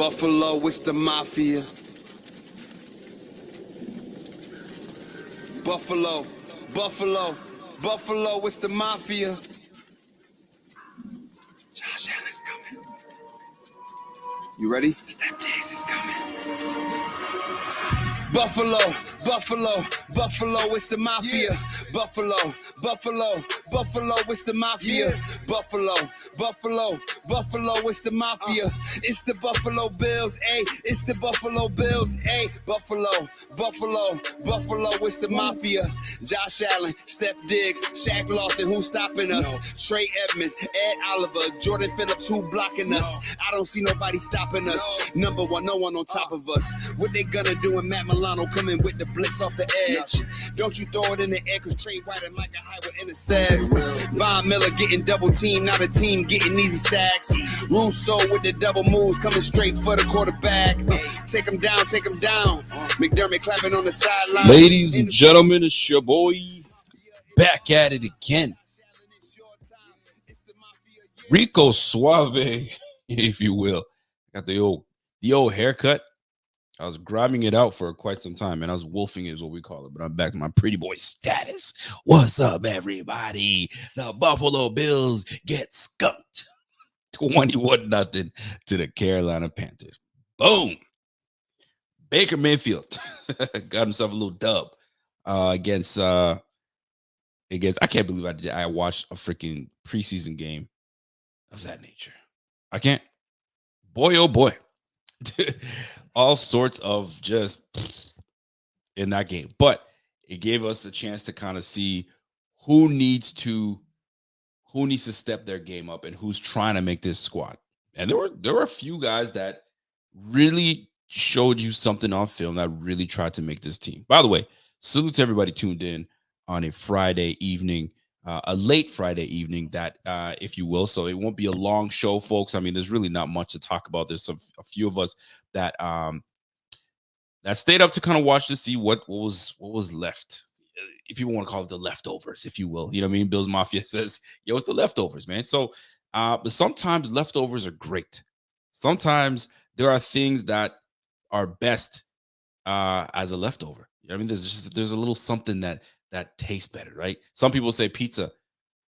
Buffalo, it's the mafia. Buffalo, it's the mafia. Josh Allen's coming. You ready? Step Diggs is coming. Buffalo, it's the mafia. Yeah. Buffalo, it's the mafia. Yeah. Buffalo, it's the mafia. It's the Buffalo Bills, ayy. It's the Buffalo Bills, ayy. Buffalo, it's the mafia. Josh Allen, Steph Diggs, Shaq Lawson, who's stopping us? No. Trey Edmonds, Ed Oliver, Jordan Phillips, who blocking us? I don't see nobody stopping us. Number one, no one on top of us. What they gonna do when Matt Milano coming with the blitz off the edge? Don't you throw it in the air, cause Trey White and Micah Hyde were intercepts. Von Miller getting double teamed, now the team getting easy sacks. Russo with the double moves, coming straight for the quarterback. Take him down. McDermott clapping on the sideline. Ladies and gentlemen, it's your boy back at it again. Rico Suave, if you will. Got the old haircut. I was grabbing it out for quite some time, and I was wolfing it is what we call it. But I'm back to my pretty boy status. What's up, everybody? The Buffalo Bills get skunked 21-0 to the Carolina Panthers. Boom. Baker Mayfield got himself a little dub against. I can't believe I watched a freaking preseason game of that nature. I can't. Boy, oh boy. All sorts of just in that game. But it gave us a chance to kind of see who needs to step their game up and who's trying to make this squad. And there were a few guys that really showed you something on film that really tried to make this team. By the way, salute to everybody tuned in on a Friday evening, a late Friday evening, that if you will. So it won't be a long show, folks. I mean, there's really not much to talk about. There's a few of us that stayed up to kind of watch to see what was left, if you want to call it the leftovers, if you will. You know what I mean? Bills Mafia says, yo, it's the leftovers, man. So but sometimes leftovers are great. Sometimes there are things that are best as a leftover. You know what I mean? There's a little something that tastes better, right? Some people say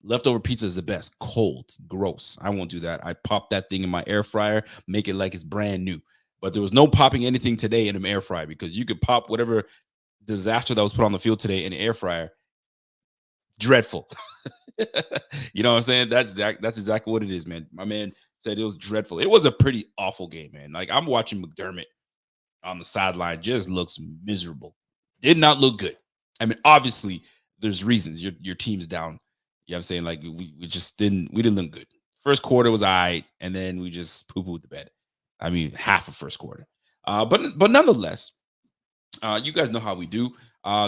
leftover pizza is the best. Cold, gross. I won't do that. I pop that thing in my air fryer, make it like it's brand new. But there was no popping anything today in an air fryer, because you could pop whatever disaster that was put on the field today in an air fryer. Dreadful. You know what I'm saying? That's exactly what it is, man. My man said it was dreadful. It was a pretty awful game, man. Like, I'm watching McDermott on the sideline, just looks miserable. Did not look good. I mean, obviously, there's reasons. Your team's down. You know what I'm saying? Like, we didn't look good. First quarter was all right, and then we just poo-pooed the bed. I mean, half of first quarter. But nonetheless, you guys know how we do.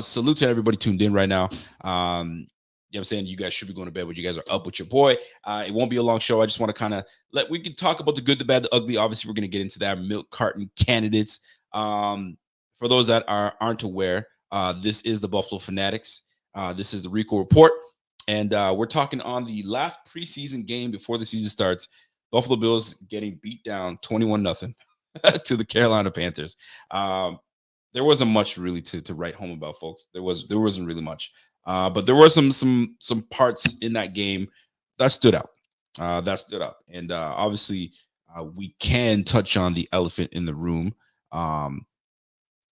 Salute to everybody tuned in right now. You know what I'm saying? You guys should be going to bed when you guys are up with your boy. It won't be a long show. I just want to kind of we can talk about the good, the bad, the ugly. Obviously, we're going to get into that. Milk carton candidates. For those that aren't aware, this is the Buffalo Fanatics. This is the Rico Report. And we're talking on the last preseason game before the season starts. Buffalo Bills getting beat down 21-0 to the Carolina Panthers. There wasn't much really to write home about, folks. There wasn't really much. But there were some parts in that game that stood out. And obviously, we can touch on the elephant in the room,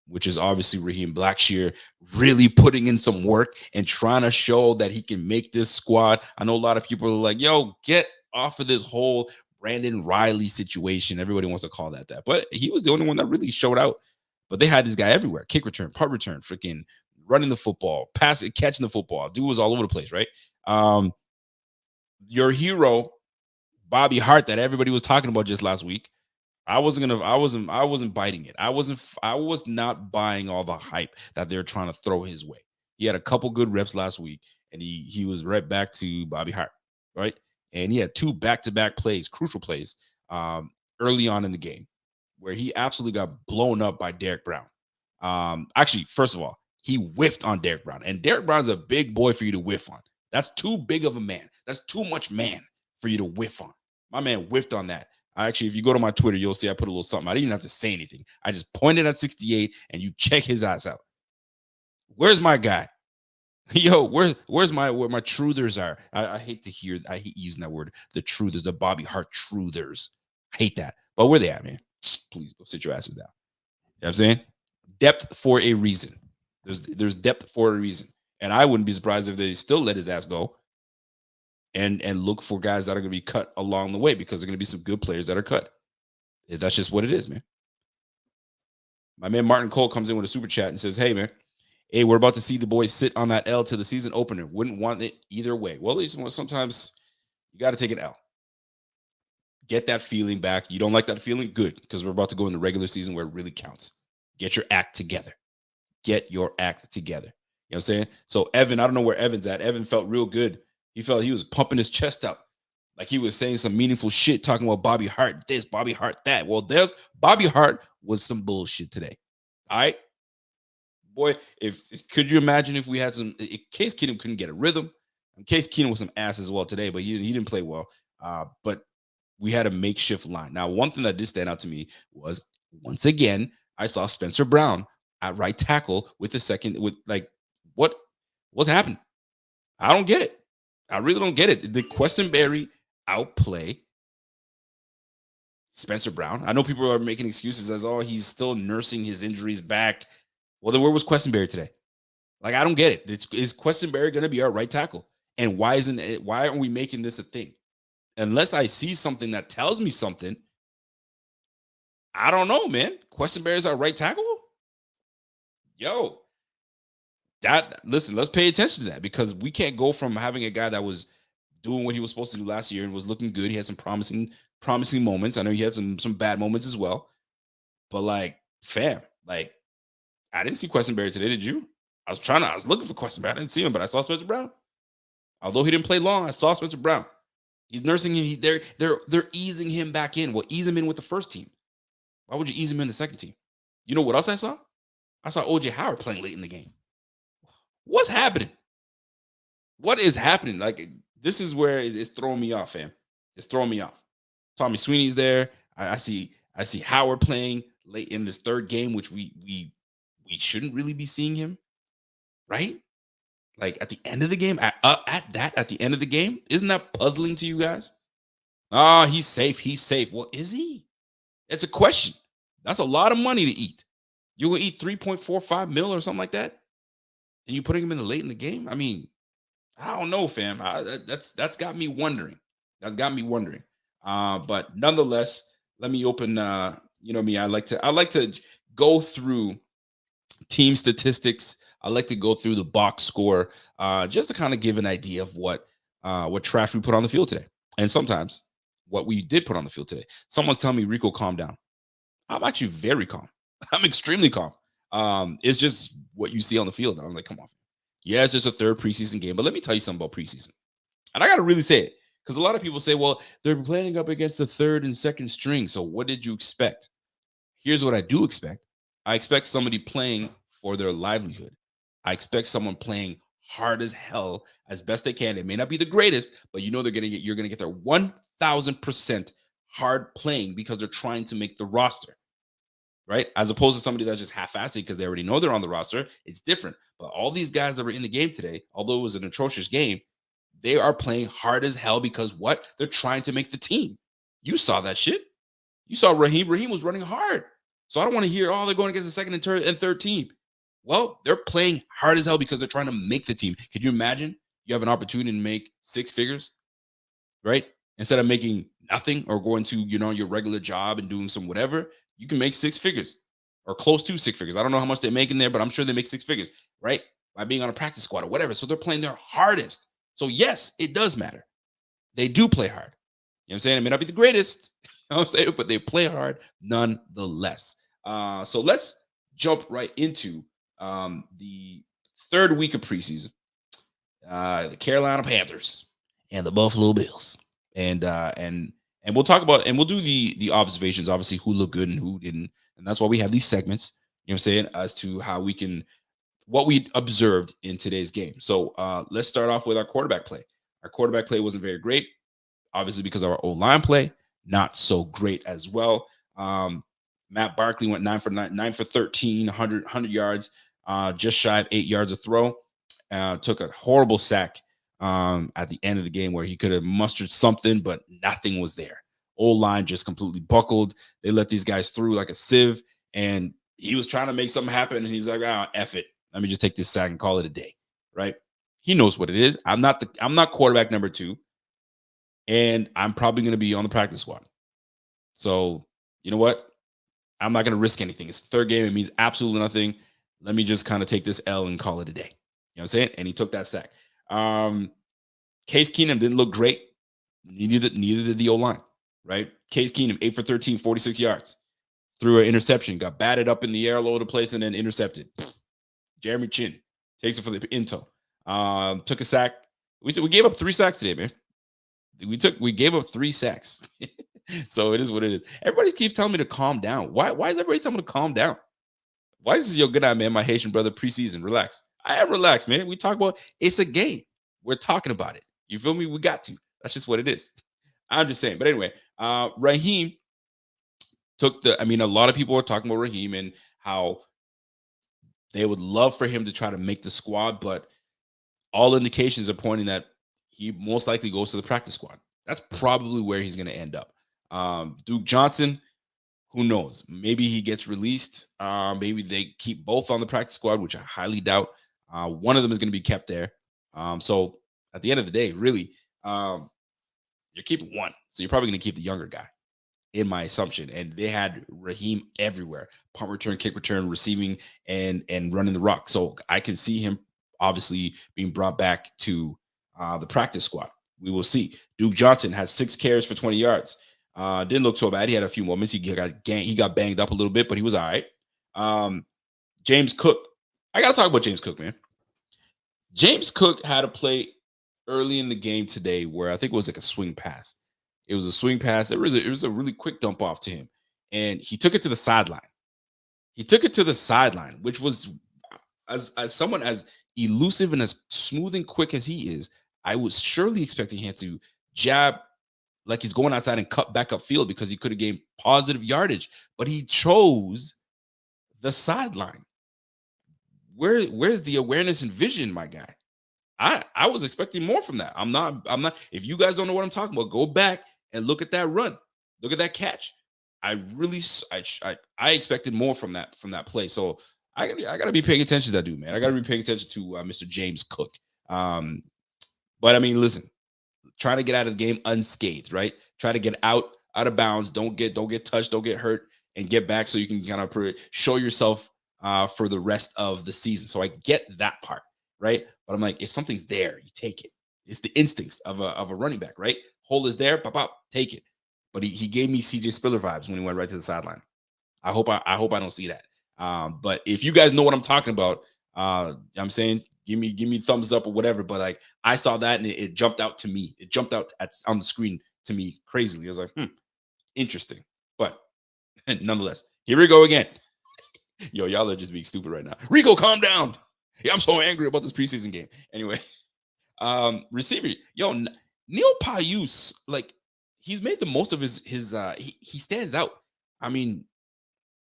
which is obviously Raheem Blackshear really putting in some work and trying to show that he can make this squad. I know a lot of people are like, yo, get off of this whole Brandon Riley situation. Everybody wants to call that. But he was the only one that really showed out. But they had this guy everywhere. Kick return, punt return, freaking running the football, passing, catching the football. Dude was all over the place, right? Your hero, Bobby Hart, that everybody was talking about just last week. I wasn't biting it. I was not buying all the hype that they're trying to throw his way. He had a couple good reps last week, and he was right back to Bobby Hart, right? And he had 2 back-to-back plays, crucial plays, early on in the game, where he absolutely got blown up by Derek Brown. Actually, first of all, he whiffed on Derek Brown, and Derek Brown's a big boy for you to whiff on. That's too big of a man. That's too much man for you to whiff on. My man whiffed on that. If you go to my Twitter, you'll see I put a little something. I didn't even have to say anything. I just pointed at 68 and you check his ass out. Where's my guy? Yo, where's where my truthers are? I hate using that word. The truthers, the Bobby Hart truthers. I hate that. But where they at, man? Please go sit your asses down. You know what I'm saying? Depth for a reason. There's depth for a reason. And I wouldn't be surprised if they still let his ass go and look for guys that are going to be cut along the way, because there are going to be some good players that are cut. That's just what it is, man. My man Martin Cole comes in with a super chat and says, hey, man, hey, we're about to see the boys sit on that L to the season opener. Wouldn't want it either way. Well, sometimes you got to take an L. Get that feeling back. You don't like that feeling? Good, because we're about to go in the regular season where it really counts. Get your act together. Get your act together. You know what I'm saying? So Evan, I don't know where Evan's at. Evan felt real good. He felt he was pumping his chest up, like he was saying some meaningful shit, talking about Bobby Hart this, Bobby Hart that. Well, Bobby Hart was some bullshit today. All right? Boy, could you imagine if we had Case Keenum couldn't get a rhythm. Case Keenum was some ass as well today, but he didn't play well. But we had a makeshift line. Now, one thing that did stand out to me was, once again, I saw Spencer Brown at right tackle what's happening? I don't get it. I really don't get it. Did Quessenberry outplay Spencer Brown? I know people are making excuses as, oh, he's still nursing his injuries back. Well, then where was Quessenberry today? Like, I don't get it. Is Quessenberry going to be our right tackle? And why aren't we making this a thing? Unless I see something that tells me something, I don't know, man. Quessenberry is our right tackle? Yo, listen, let's pay attention to that, because we can't go from having a guy that was doing what he was supposed to do last year and was looking good. He had some promising moments. I know he had some bad moments as well. But I didn't see Quessenberry today. Did you? I was looking for Quessenberry. I didn't see him, but I saw Spencer Brown. Although he didn't play long, I saw Spencer Brown. He's nursing him. They're easing him back in. Well, ease him in with the first team. Why would you ease him in the second team? You know what else I saw? I saw OJ Howard playing late in the game. What's happening? What is happening? Like, this is where it's throwing me off, fam. It's throwing me off. Tommy Sweeney's there. I see Howard playing late in this third game, which we shouldn't really be seeing him, right? Like, at the end of the game, at the end of the game, isn't that puzzling to you guys? He's safe. He's safe. Well, is he? It's a question. That's a lot of money to eat. You're going to eat 3.45 mil or something like that? And you putting him in the late in the game? I mean, I don't know, fam. That's got me wondering. But nonetheless, let me open, you know me, I like to go through team statistics. I like to go through the box score, just to kind of give an idea of what trash we put on the field today. And sometimes what we did put on the field today. Someone's telling me, Rico, calm down. I'm actually very calm. I'm extremely calm. It's just what you see on the field. I was like, come on. Yeah, it's just a third preseason game. But let me tell you something about preseason. And I got to really say it, because a lot of people say, well, they're playing up against the third and second string. So what did you expect? Here's what I do expect. I expect somebody playing for their livelihood. I expect someone playing hard as hell as best they can. It may not be the greatest, but you're going to get their 1,000% hard playing, because they're trying to make the roster. Right? As opposed to somebody that's just half-assed because they already know they're on the roster. It's different. But all these guys that were in the game today, although it was an atrocious game, they are playing hard as hell because what? They're trying to make the team. You saw that shit. You saw Raheem. Raheem was running hard. So I don't want to hear, they're going against the second and third team. Well, they're playing hard as hell because they're trying to make the team. Could you imagine you have an opportunity to make six figures, right? Instead of making nothing or going to, your regular job and doing some whatever, you can make six figures or close to six figures. I don't know how much they make in there, but I'm sure they make six figures, right? By being on a practice squad or whatever. So they're playing their hardest. So yes, it does matter. They do play hard. You know what I'm saying? It may not be the greatest, but they play hard nonetheless. So let's jump right into the third week of preseason. The Carolina Panthers and the Buffalo Bills. And we'll talk about, and we'll do the observations, obviously, who looked good and who didn't. And that's why we have these segments, you know what I'm saying, as to how what we observed in today's game. So let's start off with our quarterback play. Our quarterback play wasn't very great, obviously, because of our O-line play. not so great as well. Matt Barkley went 9 for 13, 100 yards, just shy of 8 yards a throw. Took a horrible sack at the end of the game where he could have mustered something, but nothing was there. O-line just completely buckled. They let these guys through like a sieve, and he was trying to make something happen, and he's like, F it. Let me just take this sack and call it a day, right? He knows what it is. I'm not quarterback number 2, and I'm probably going to be on the practice squad. So, you know what? I'm not going to risk anything. It's the third game. It means absolutely nothing. Let me just kind of take this L and call it a day. You know what I'm saying? And he took that sack. Case Keenum didn't look great. Neither did the O-line, right? Case Keenum, 8 for 13, 46 yards. Threw an interception, got batted up in the air all over the place, and then intercepted. Jeremy Chin takes it for the into. Took a sack. We gave up 3 sacks today, man. We gave up 3 sacks. So it is what it is. Everybody keeps telling me to calm down. Why is everybody telling me to calm down? Why is this your good night, man? My Haitian brother, preseason. Relax. I am relaxed, man. We talk about it's a game. We're talking about it. You feel me? We got to. That's just what it is. I'm just saying. But anyway, Raheem took a lot of people are talking about Raheem and how they would love for him to try to make the squad, but all indications are pointing that he most likely goes to the practice squad. That's probably where he's going to end up. Duke Johnson, who knows? Maybe he gets released. Maybe they keep both on the practice squad, which I highly doubt. One of them is going to be kept there. So at the end of the day, really, you're keeping one. So you're probably going to keep the younger guy, in my assumption. And they had Raheem everywhere: punt return, kick return, receiving, and running the rock. So I can see him obviously being brought back to the practice squad. We will see. Duke Johnson has 6 carries for 20 yards. Didn't look so bad. He had a few moments. He got banged up a little bit, but he was all right. James Cook. I got to talk about James Cook, man. James Cook had a play early in the game today where I think it was like a swing pass. It was a swing pass. It was a really quick dump off to him, and he took it to the sideline. Which was, as someone as elusive and as smooth and quick as he is, I was surely expecting him to jab like he's going outside and cut back up field because he could have gained positive yardage, but he chose the sideline. Where's the awareness and vision, my guy? I was expecting more from that. I'm not. If you guys don't know what I'm talking about, go back and look at that run. Look at that catch. I expected more from that play. So I gotta be paying attention to that dude, man. I gotta be paying attention to Mr. James Cook. But I mean, listen, try to get out of the game unscathed, right? Try to get out of bounds. Don't get touched. Don't get hurt, and get back so you can kind of show yourself for the rest of the season. So I get that part, right? But I'm like, if something's there, you take it. It's the instincts of a running back, right? Hole is there, pop, take it. But he gave me CJ Spiller vibes when he went right to the sideline. I hope I don't see that. But if you guys know what I'm talking about, I'm saying give me thumbs up or whatever. But like I saw that and it jumped out to me. It jumped out on the screen to me crazily. I was like, interesting. But nonetheless, here we go again. Yo, y'all are just being stupid right now. Rico, calm down. Yeah, I'm so angry about this preseason game. Anyway, receiver, yo, Neil Payus, like he's made the most of his he stands out. I mean,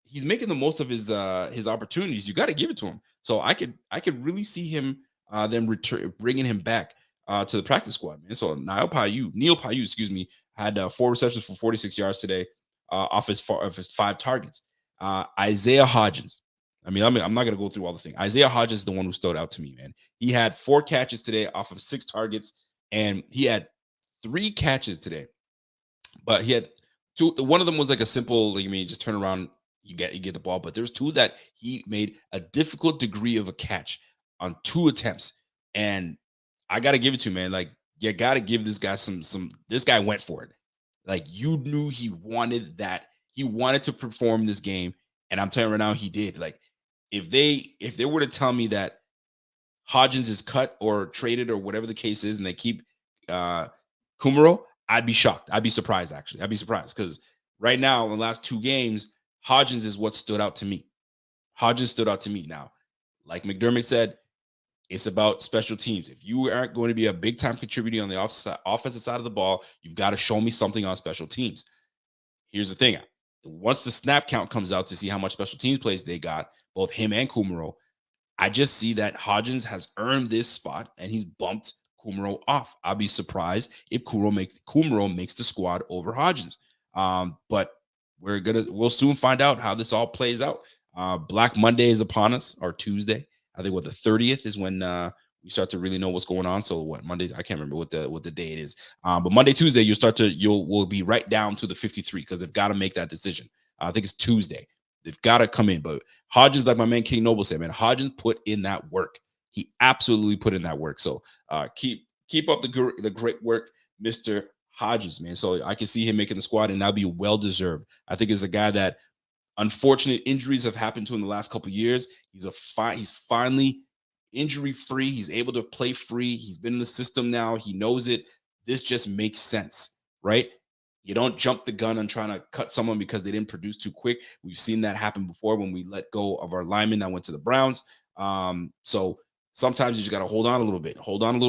he's making the most of his opportunities. You got to give it to him. So I could really see him then bringing him back to the practice squad, man. So Neil Payus, excuse me, had 4 receptions for 46 yards today off his 5 targets. Isaiah Hodgins. I mean, I'm not going to go through all the things. Isaiah Hodgins is the one who stood out to me, man. He had 4 catches today off of 6 targets, and he had 3 catches today. But he had 2. One of them was like a simple, like, just turn around, you get the ball. But there's 2 that he made a difficult degree of a catch on 2 attempts. And I got to give it to him, man. Like, you got to give this guy some. This guy went for it. Like, you knew he wanted that. He wanted to perform this game, and I'm telling you right now, he did. Like, if they were to tell me that Hodgins is cut or traded or whatever the case is, and they keep Kumaro, I'd be shocked. I'd be surprised, actually. I'd be surprised because right now, in the last 2 games, Hodgins is what stood out to me. Hodgins stood out to me. Now, like McDermott said, it's about special teams. If you aren't going to be a big-time contributor on the offensive side of the ball, you've got to show me something on special teams. Here's the thing. Once the snap count comes out to see how much special teams plays they got, both him and Kumaro, I just see that Hodgins has earned this spot and he's bumped Kumaro off. I'll be surprised if Kumaro makes the squad over Hodgins. But we'll soon find out how this all plays out. Black Monday is upon us, or Tuesday. I think the 30th is when we start to really know what's going on. So what, Monday? I can't remember what the day it is. But Monday, Tuesday, we'll be right down to the 53 because they've got to make that decision. I think it's Tuesday. They've got to come in. But Hodgins, like my man King Noble said, man, Hodgins put in that work. He absolutely put in that work. So keep up the great work, Mr. Hodgins, man. So I can see him making the squad, and that'll be well deserved. I think it's a guy that unfortunate injuries have happened to in the last couple of years. He's finally injury free. He's able to play free. He's been in the system now. He knows it. This just makes sense, right? You don't jump the gun on trying to cut someone because they didn't produce too quick. We've seen that happen before when we let go of our lineman that went to the Browns. So sometimes you just got to hold on a little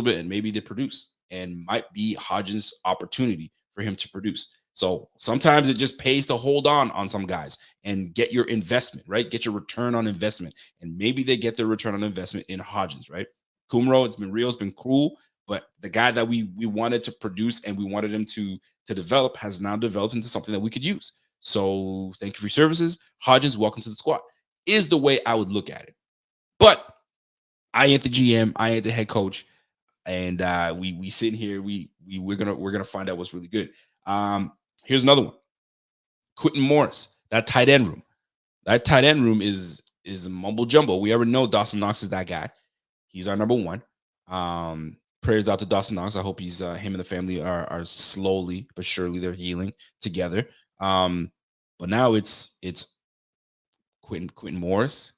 bit, and maybe they produce, and might be Hodgins' opportunity for him to produce. So sometimes it just pays to hold on some guys and get your investment, right? Get your return on investment. And maybe they get their return on investment in Hodgins, right? Kumaro, it's been real, it's been cool. But the guy that we wanted to produce and we wanted him to develop has now developed into something that we could use. So thank you for your services. Hodgins, welcome to the squad, is the way I would look at it. But I ain't the GM, I ain't the head coach, and we sit here, we're gonna find out what's really good. Here's another one. Quentin Morris, that tight end room. That tight end room is a mumble jumbo. We already know Dawson Knox is that guy. He's our number one. Prayers out to Dawson Knox. I hope him and the family are slowly but surely they're healing together. But now it's Quentin Morris,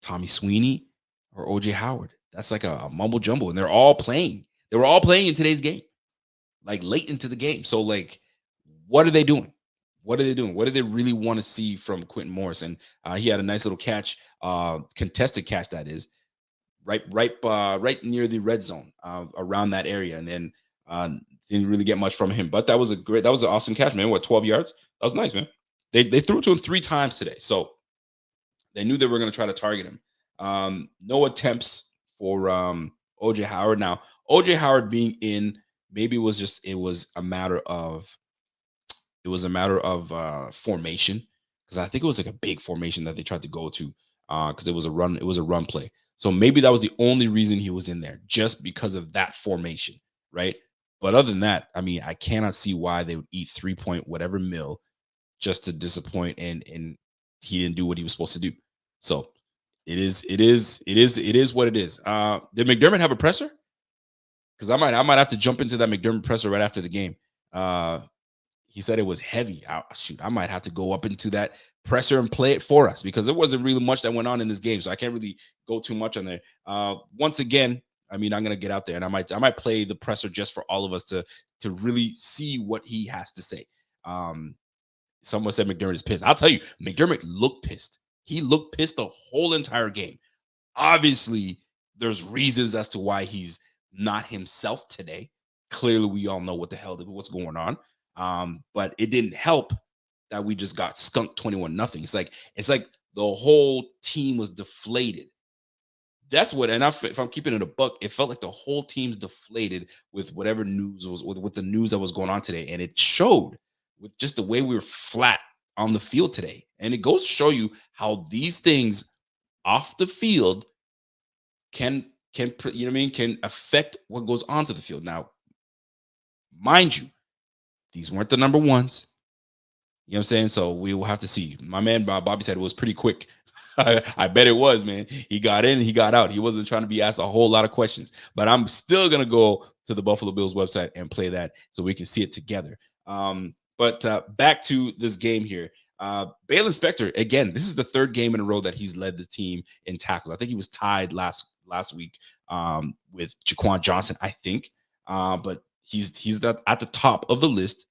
Tommy Sweeney, or OJ Howard. That's like a mumble jumbo, and they're all playing. They were all playing in today's game, like late into the game. So like, what are they doing? What are they doing? What do they really want to see from Quentin Morris? And he had a nice little catch, contested catch that is, right near the red zone, around that area, and then didn't really get much from him. But that was an awesome catch, man. What, 12 yards? That was nice, man. They threw to him 3 times today, so they knew they were going to try to target him. No attempts for OJ Howard. Now, OJ Howard being in, maybe it was a matter of formation, because I think it was like a big formation that they tried to go to, because it was a run play. So maybe that was the only reason he was in there, just because of that formation, right? But other than that, I mean, I cannot see why they would eat 3 point whatever mil just to disappoint, and he didn't do what he was supposed to do. So it is what it is. Did McDermott have a presser? Because I might have to jump into that McDermott presser right after the game. He said it was heavy. I might have to go up into that presser and play it for us, because there wasn't really much that went on in this game, so I can't really go too much on there. Once again, I mean, I'm gonna get out there and I might play the presser just for all of us to really see what he has to say. Someone said McDermott is pissed. I'll tell you, McDermott looked pissed. He looked pissed the whole entire game. Obviously, there's reasons as to why he's not himself today. Clearly, we all know what's going on. But it didn't help that we just got skunked 21-0. It's like the whole team was deflated. That's what, and if I'm keeping it a buck, it felt like the whole team's deflated with whatever news was with the news that was going on today, and it showed with just the way we were flat on the field today. And it goes to show you how these things off the field can affect what goes onto the field. Now, mind you, these weren't the number ones. You know what I'm saying? So we will have to see. My man Bobby said it was pretty quick. I bet it was, man. He got in, he got out. He wasn't trying to be asked a whole lot of questions. But I'm still going to go to the Buffalo Bills website and play that so we can see it together. But back to this game here. Balen Spector, again, this is the 3rd game in a row that he's led the team in tackles. I think he was tied last week with Jaquan Johnson, I think. But he's at the top of the list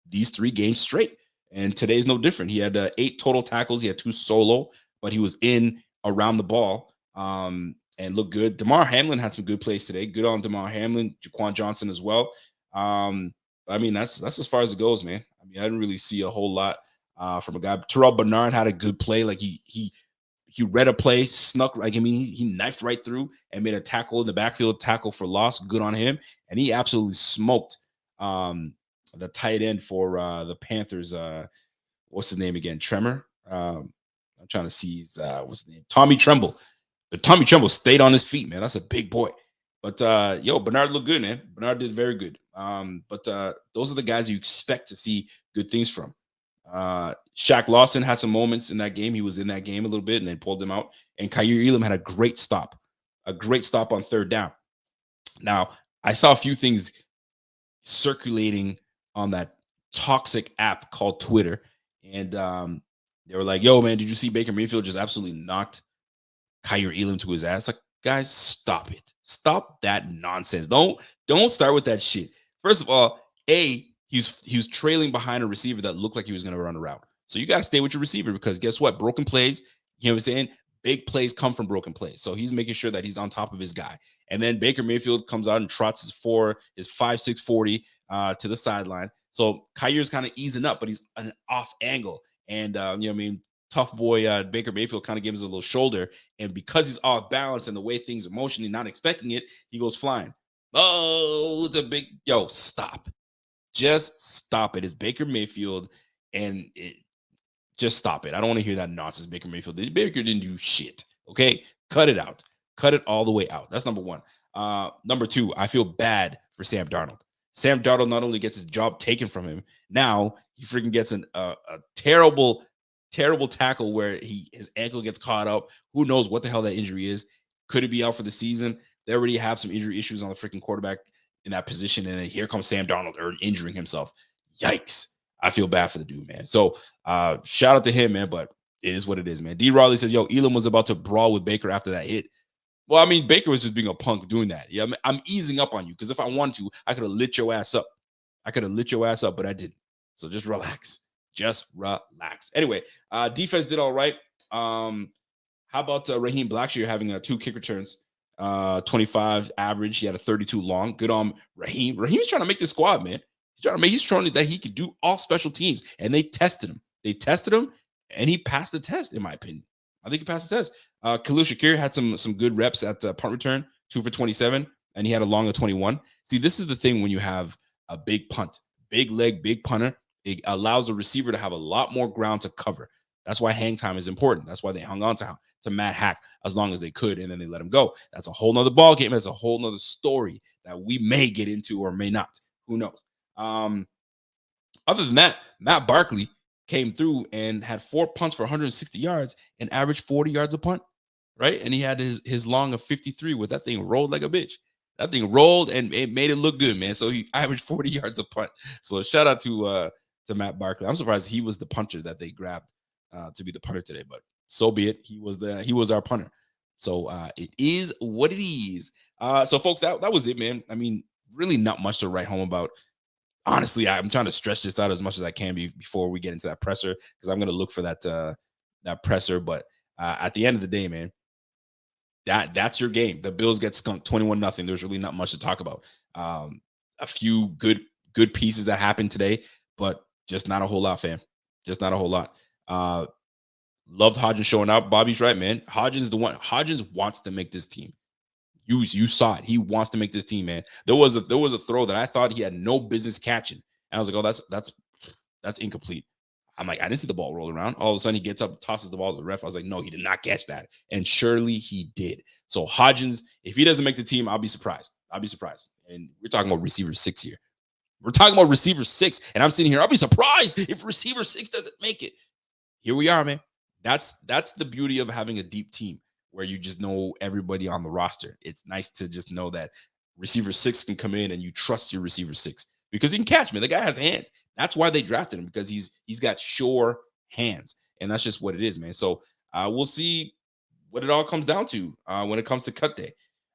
these 3 games straight. And today's no different. He had 8 total tackles. He had 2 solo, but he was in around the ball and looked good. Damar Hamlin had some good plays today. Good on Damar Hamlin, Jaquan Johnson as well. I mean, that's as far as it goes, man. I mean, I didn't really see a whole lot from a guy. Terrell Bernard had a good play. Like he read a play, snuck. Like I mean, he knifed right through and made a tackle in the backfield, tackle for loss. Good on him, and he absolutely smoked the tight end for the Panthers. What's his name again? Tremor. I'm trying to see his what's his name? Tommy Tremble. But Tommy Tremble stayed on his feet, man. That's a big boy. But Bernard looked good, man. Bernard did very good. But those are the guys you expect to see good things from. Shaq Lawson had some moments in that game. He was in that game a little bit and then pulled him out. And Kaiir Elam had a great stop on third down. Now, I saw a few things circulating on that toxic app called Twitter. And they were like, yo, man, did you see Baker Mayfield just absolutely knocked Kaiir Elam to his ass? Like, guys, stop it. Stop that nonsense. Don't start with that shit. First of all, he was trailing behind a receiver that looked like he was going to run a route. So you got to stay with your receiver because guess what? Broken plays, you know what I'm saying? Big plays come from broken plays. So he's making sure that he's on top of his guy. And then Baker Mayfield comes out and trots his 5'6" 40 to the sideline. So Kair's kind of easing up, but he's an off angle. And, you know what I mean? Tough boy Baker Mayfield kind of gives a little shoulder. And because he's off balance and the way things are motioning, not expecting it, he goes flying. Oh, it's a big, stop. Just stop it. It's Baker Mayfield, and just stop it. I don't want to hear that nonsense, Baker Mayfield. Baker didn't do shit, okay? Cut it out. Cut it all the way out. That's number one. Number two, I feel bad for Sam Darnold. Sam Darnold not only gets his job taken from him, now he freaking gets a terrible tackle where his ankle gets caught up. Who knows what the hell that injury is? Could it be out for the season? They already have some injury issues on the freaking quarterback in that position, and then here comes Sam Darnold injuring himself. Yikes. I feel bad for the dude, man. So shout out to him, man, but it is what it is, man. D. Raleigh says, yo, Elam was about to brawl with Baker after that hit. Well, I mean, Baker was just being a punk doing that. Yeah, I'm easing up on you because if I wanted to, I could have lit your ass up. But I didn't. So just relax. Anyway, defense did all right. How about Raheem Blackshear having 2 kick returns, 25 average. He had a 32 long. Good on Raheem. Raheem's trying to make this squad, man. He's showing that he could do all special teams, and they tested him. And he passed the test, in my opinion. I think he passed the test. Khalil Shakir had some good reps at punt return, 2 for 27, and he had a long of 21. See, this is the thing when you have a big punt, big leg, big punter. It allows the receiver to have a lot more ground to cover. That's why hang time is important. That's why they hung on to Matt Hack as long as they could, and then they let him go. That's a whole nother ball game. That's a whole nother story that we may get into or may not. Who knows? Other than that, Matt Barkley came through and had 4 punts for 160 yards and averaged 40 yards a punt, right? And he had his long of 53 with that thing rolled like a bitch. That thing rolled and it made it look good, man. So he averaged 40 yards a punt. So shout out to Matt Barkley. I'm surprised he was the punter that they grabbed to be the punter today, but so be it. He was our punter. So it is what it is. So folks, that was it, man. I mean, really not much to write home about. Honestly, I'm trying to stretch this out as much as I can before we get into that presser because I'm going to look for that presser. But at the end of the day, man, that's your game. The Bills get skunked 21-0. There's really not much to talk about. A few good pieces that happened today, but just not a whole lot, fam. Just not a whole lot. Loved Hodgins showing up. Bobby's right, man. Hodgins wants to make this team. You saw it. He wants to make this team, man. There was a throw that I thought he had no business catching. And I was like, oh, that's incomplete. I'm like, I didn't see the ball roll around. All of a sudden he gets up, tosses the ball to the ref. I was like, no, he did not catch that. And surely he did. So Hodgins, if he doesn't make the team, I'll be surprised. And we're talking about receiver 6 here. We're talking about receiver 6. And I'm sitting here, I'll be surprised if receiver 6 doesn't make it. Here we are, man. That's the beauty of having a deep team where you just know everybody on the roster. It's nice to just know that receiver 6 can come in and you trust your receiver 6 because he can catch, man. The guy has a hand. That's why they drafted him, because he's got sure hands, and that's just what it is, man. So we'll see what it all comes down to when it comes to cut day.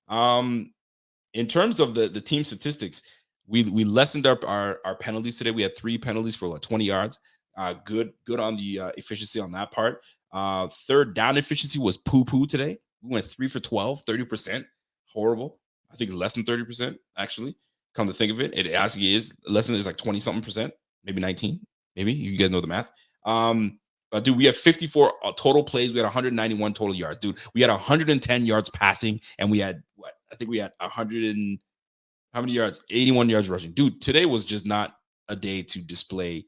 In terms of the team statistics, we lessened our penalties today. We had 3 penalties for like 20 yards. Good on the efficiency on that part. Third down efficiency was poo-poo today. We went 3 for 12, 30%. Horrible. I think less than 30%, actually. Come to think of it, it actually is less than, it's like 20-something percent, maybe 19. Maybe you guys know the math. Dude, we have 54 total plays. We had 191 total yards. Dude, we had 110 yards passing, and we had what? I think we had 100 and how many yards? 81 yards rushing. Dude, today was just not a day to display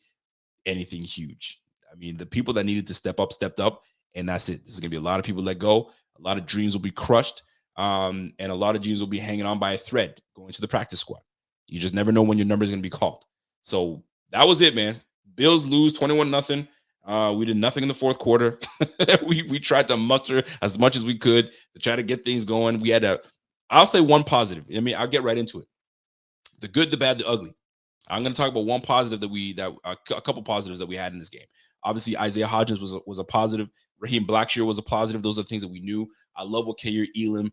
anything huge. I mean, the people that needed to step up, stepped up, and that's it. There's gonna be a lot of people let go. A lot of dreams will be crushed, and a lot of dreams will be hanging on by a thread going to the practice squad. You just never know when your number is gonna be called. So that was it, man. Bills lose 21-0. We did nothing in the fourth quarter. we tried to muster as much as we could to try to get things going. We had I'll say one positive. I mean, I'll get right into it. The good, the bad, the ugly. I'm going to talk about one positive a couple positives that we had in this game. Obviously, Isaiah Hodgins was a positive. Raheem Blackshear was a positive. Those are things that we knew. I love what Kair Elam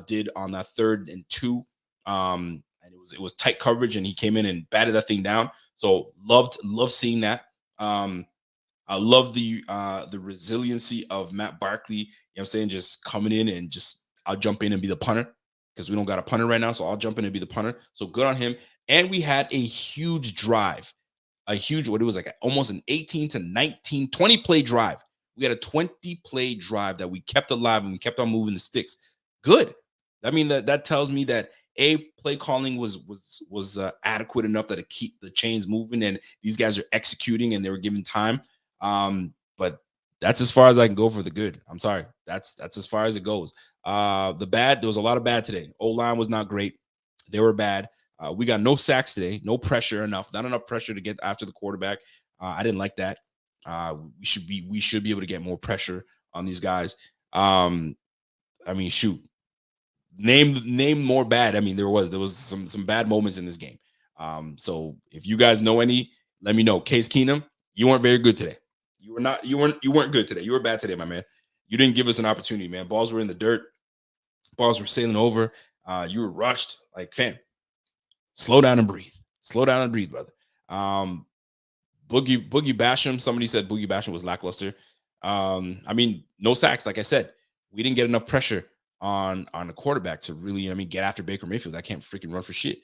did on that 3rd and 2. And it was tight coverage, and he came in and batted that thing down. So loved seeing that. I love the resiliency of Matt Barkley. You know what I'm saying? Just coming in and I'll jump in and be the punter, because we don't got a punter right now. So I'll jump in and be the punter. So good on him. And we had a huge drive, what it was like almost an 18 to 19, 20 play drive. We had a 20 play drive that we kept alive, and we kept on moving the sticks. Good. I mean, that tells me that play calling was adequate enough that it keep the chains moving, and these guys are executing and they were given time. But that's as far as I can go for the good. I'm sorry. That's as far as it goes. The bad, there was a lot of bad today. O-line was not great. They were bad. We got no sacks today, no pressure not enough pressure to get after the quarterback. I didn't like that. We should be able to get more pressure on these guys. I mean, shoot, name more bad. I mean, there was some bad moments in this game. So if you guys know any, let me know. Case Keenum, you weren't very good today. You weren't good today. You were bad today, my man. You didn't give us an opportunity, man. Balls were in the dirt. Balls were sailing over. You were rushed. Like, fam, slow down and breathe. Slow down and breathe, brother. Boogie Basham. Somebody said Boogie Basham was lackluster. I mean, no sacks. Like I said, we didn't get enough pressure on the quarterback to really, get after Baker Mayfield. I can't freaking run for shit.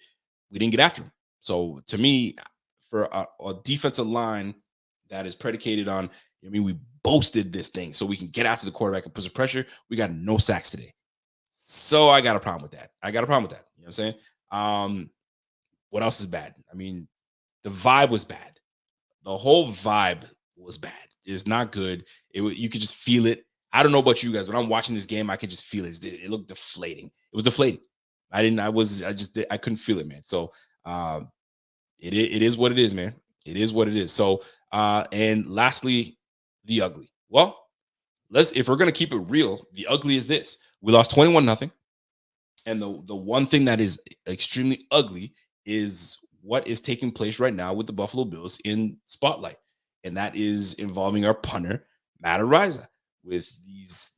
We didn't get after him. So to me, for a defensive line that is predicated on, we boasted this thing so we can get after the quarterback and put some pressure. We got no sacks today. So I got a problem with that. You know what I'm saying? What else is bad? I mean, the vibe was bad. The whole vibe was bad. It's not good. You could just feel it. I don't know about you guys. When I'm watching this game, I could just feel it. It looked deflating. It was deflating. I couldn't feel it, man. So it is what it is, man. It is what it is. So and lastly, the ugly. Well, if we're gonna keep it real, the ugly is this. We lost 21-0. And the one thing that is extremely ugly is what is taking place right now with the Buffalo Bills in spotlight. And that is involving our punter, Matt Araiza, with these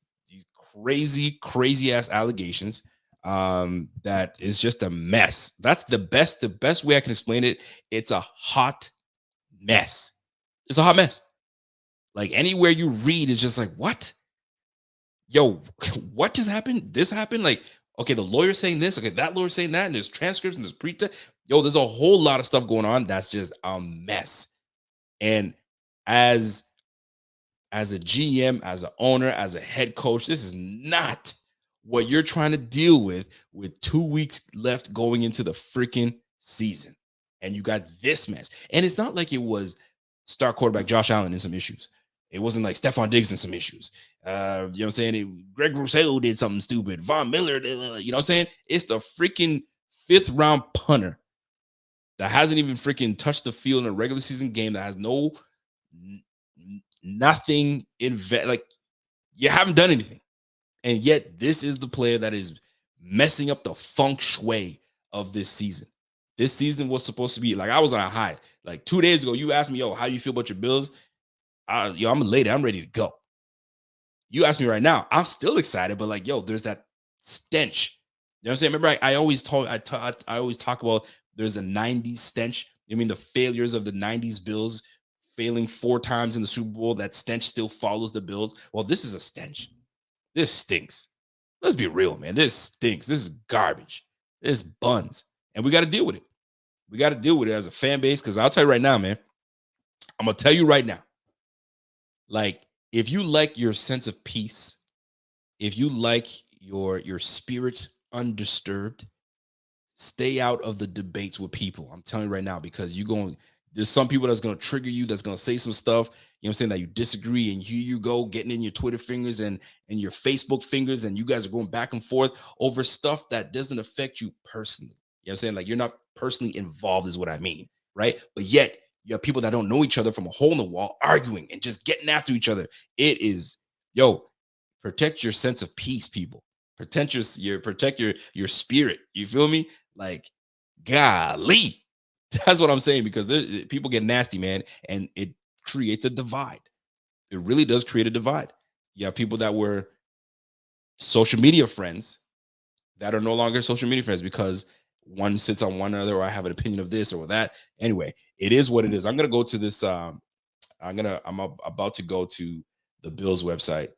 crazy ass allegations. That is just a mess. That's the best way I can explain it. It's a hot mess. It's a hot mess. Like, anywhere you read, it's just like, what? Yo, what just happened? This happened? Like, okay, the lawyer saying this, okay, that lawyer saying that, and there's transcripts and there's pre-text. Yo, there's a whole lot of stuff going on that's just a mess. And as a GM, as an owner, as a head coach, this is not what you're trying to deal with 2 weeks left going into the freaking season. And you got this mess. And it's not like it was star quarterback Josh Allen in some issues. It wasn't like Stephon Diggs in some issues. You know what I'm saying? Greg Rousseau did something stupid. Von Miller, you know what I'm saying? It's the freaking 5th round punter that hasn't even freaking touched the field in a regular season game, that has nothing like, you haven't done anything. And yet this is the player that is messing up the feng shui of this season. This season was supposed to be like, I was on a high. Like 2 days ago, you asked me, yo, how you feel about your Bills? I'm elated. I'm ready to go. You ask me right now, I'm still excited, but like, yo, there's that stench. You know what I'm saying? Remember, I always talk about there's a 90s stench. The failures of the 90s Bills failing 4 times in the Super Bowl, that stench still follows the Bills. Well, this is a stench. This stinks. Let's be real, man. This stinks. This is garbage. This buns. And we got to deal with it. We got to deal with it as a fan base, because I'll tell you right now, man, I'm gonna tell you right now, like if you like your sense of peace, if you like your spirit undisturbed, stay out of the debates with people. I'm telling you right now, because there's some people that's going to trigger you, that's going to say some stuff, you know what I'm saying, that you disagree, and here you go getting in your Twitter fingers and your Facebook fingers, and you guys are going back and forth over stuff that doesn't affect you personally. You know what I'm saying? Like you're not personally involved is what I mean, right? But yet you have people that don't know each other from a hole in the wall arguing and just getting after each other. It is, yo, protect your sense of peace, people. Protect your spirit. You feel me? Like, golly, that's what I'm saying, because people get nasty, man, and it creates a divide. It really does create a divide. You have people that were social media friends that are no longer social media friends because one sits on one another, or I have an opinion of this or that. Anyway, it is what it is. I'm gonna go to this. About to go to the Bills website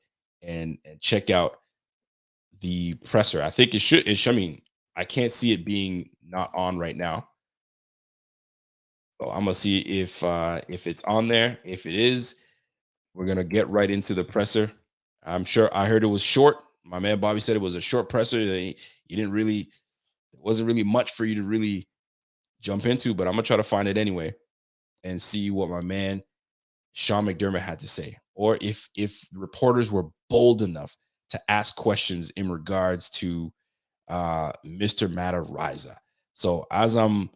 and check out the presser. I think I mean, I can't see it being not on right now. So I'm gonna see if it's on there. If it is, we're gonna get right into the presser. I'm sure I heard it was short. My man Bobby said it was a short presser. He didn't really, it wasn't really much for you to really jump into, but I'm gonna try to find it anyway and see what my man Sean McDermott had to say, or if reporters were bold enough to ask questions in regards to Mr. Matt Araiza. So as I'm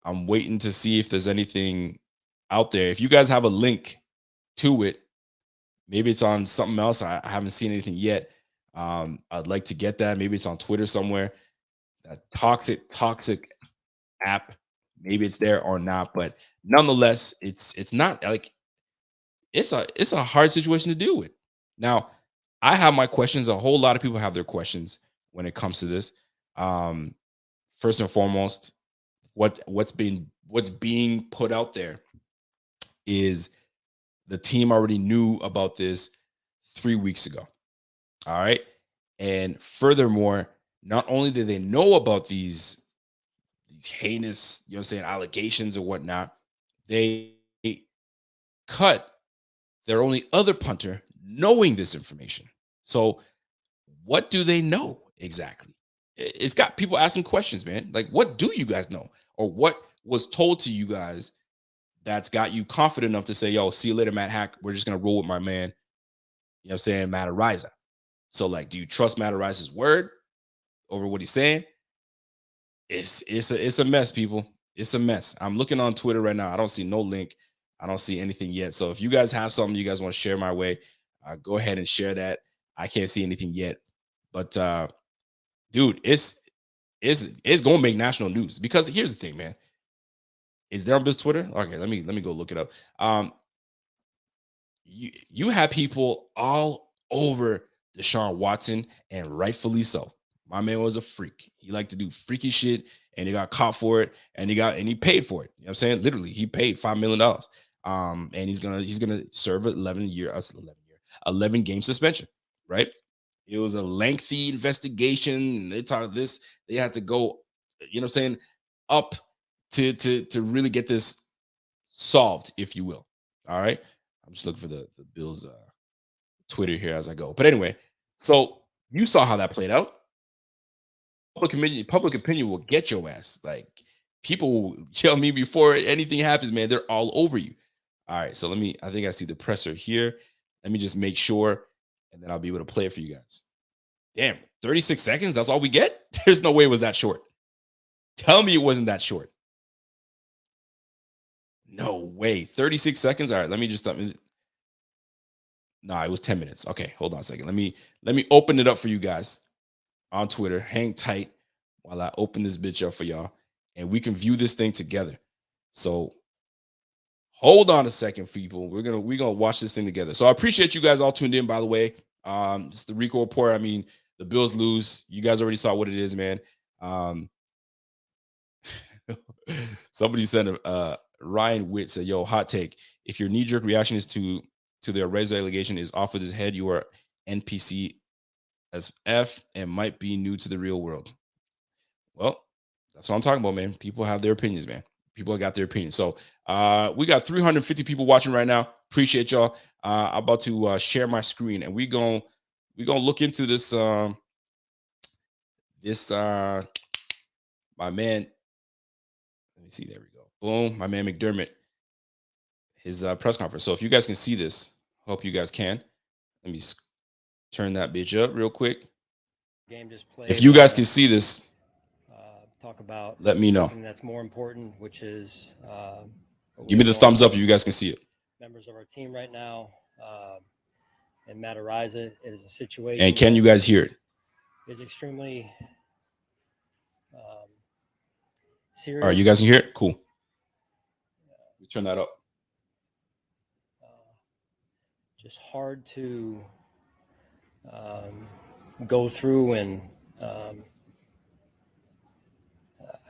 waiting to see if there's anything out there. If you guys have a link to it, maybe it's on something else. I haven't seen anything yet. I'd like to get that. Maybe it's on Twitter somewhere. That toxic app. Maybe it's there or not, but nonetheless, it's not like it's a hard situation to deal with. Now, I have my questions. A whole lot of people have their questions when it comes to this. Um, First and foremost, what's being put out there is the team already knew about this 3 weeks ago. All right. And furthermore, not only did they know about these heinous, you know what I'm saying, allegations or whatnot, they cut their only other punter knowing this information. So what do they know exactly? It's got people asking questions, man. Like, what do you guys know? Or what was told to you guys that's got you confident enough to say, yo, see you later, Matt Hack. We're just gonna roll with my man, you know what I'm saying, Matt Araiza. So, like, do you trust Matt Araiza's word over what he's saying? It's a mess, people. It's a mess. I'm looking on Twitter right now. I don't see no link. I don't see anything yet. So if you guys have something you guys want to share my way, go ahead and share that. I can't see anything yet, but dude, it's gonna make national news, because here's the thing, man. Is there on Bills Twitter? Okay, let me go look it up. You have people all over Deshaun Watson, and rightfully so. My man was a freak. He liked to do freaky shit, and he got caught for it, and he paid for it. You know what I'm saying? Literally, he paid $5 million. And he's gonna serve 11 game suspension, right? It was a lengthy investigation. They talked this, they had to go, you know what I'm saying, up to really get this solved, if you will. All right. I'm just looking for the Bills Twitter here as I go. But anyway, so you saw how that played out. Public opinion will get your ass. Like, people will tell me before anything happens, man, they're all over you. All right. So I think I see the presser here. Let me just make sure, and then I'll be able to play it for you guys. Damn, 36 seconds. That's all we get? There's no way it was that short. Tell me it wasn't that short. No way. 36 seconds. All right. Let me just No, it was 10 minutes. Okay, hold on a second. Let me open it up for you guys on Twitter. Hang tight while I open this bitch up for y'all, and we can view this thing together. So hold on a second, people. We're gonna watch this thing together. So I appreciate you guys all tuned in, by the way. Just the Rico report. I mean, the Bills lose. You guys already saw what it is, man. Somebody said, Ryan Witt said, yo, hot take. If your knee-jerk reaction is to the Araiza allegation is off with his head, you are NPC as F and might be new to the real world. Well, that's what I'm talking about, man. People have their opinions, man. People got their opinion. So we got 350 people watching right now. Appreciate y'all. I'm about to share my screen, and we're gonna look into this. My man. Let me see. There we go. Boom. My man McDermott. His press conference. So if you guys can see this, hope you guys can. Let me turn that bitch up real quick. Game just played. If you guys can see this, talk about. Let me know. Something that's more important, which is. Give me the thumbs up if you guys can see it. Members of our team right now, and Matt Araiza, it is a situation. And can you guys hear it? Is extremely serious. All right, you guys can hear it? Cool. We turn that up. Just hard to go through, and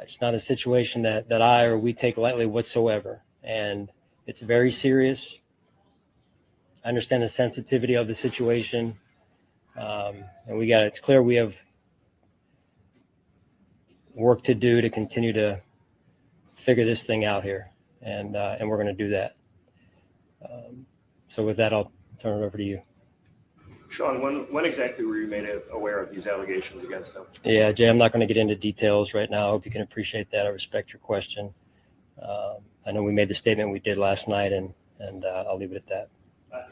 it's not a situation that I or we take lightly whatsoever. And it's very serious. I understand the sensitivity of the situation. And it's clear we have work to do to continue to figure this thing out here. And we're going to do that. So with that, I'll turn it over to you. Sean, when exactly were you made aware of these allegations against them? Yeah, Jay, I'm not going to get into details right now. I hope you can appreciate that. I respect your question. I know we made the statement we did last night, and I'll leave it at that.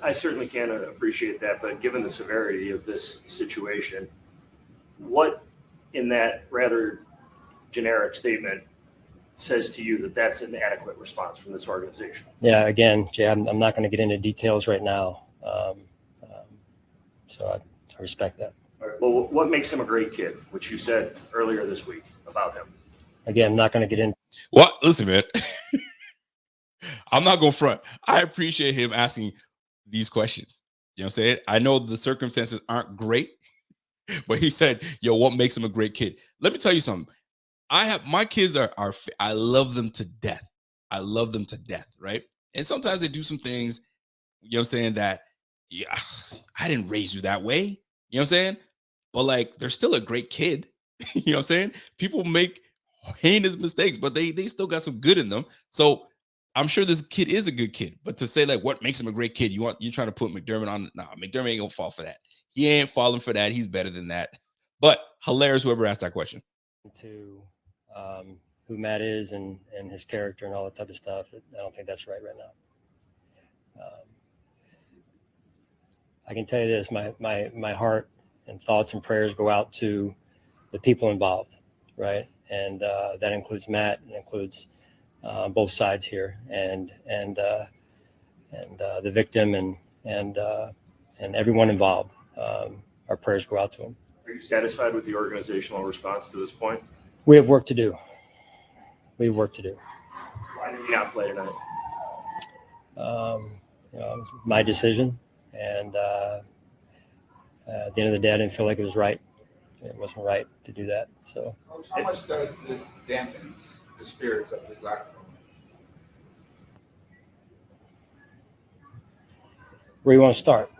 I certainly can appreciate that, but given the severity of this situation, what in that rather generic statement says to you that that's an adequate response from this organization? Yeah, again, Jay, I'm not going to get into details right now. So I respect that. All right. Well, what makes him a great kid, which you said earlier this week about him? Again, I'm not going to get into. Well, listen, man. I'm not going to front. I appreciate him asking these questions. You know what I'm saying? I know the circumstances aren't great, but he said, yo, what makes him a great kid? Let me tell you something. My kids are I love them to death. I love them to death, right? And sometimes they do some things, you know what I'm saying, that, yeah, I didn't raise you that way. You know what I'm saying? But like, they're still a great kid. You know what I'm saying? People make heinous mistakes, but they still got some good in them. So I'm sure this kid is a good kid. But to say like what makes him a great kid, you're trying to put McDermott on. Nah, McDermott ain't gonna fall for that. He ain't falling for that. He's better than that. But hilarious, whoever asked that question. To who Matt is and his character and all that type of stuff. I don't think that's right now. I can tell you this: my heart and thoughts and prayers go out to the people involved, right? And that includes Matt, and includes both sides here, and the victim and everyone involved. Our prayers go out to him. Are you satisfied with the organizational response to this point? We have work to do. We have work to do. Why did you not play tonight? It was my decision, and at the end of the day, I didn't feel like it was right. It wasn't right to do that. So, how much does this dampen the spirits of this locker room? Where you want to start?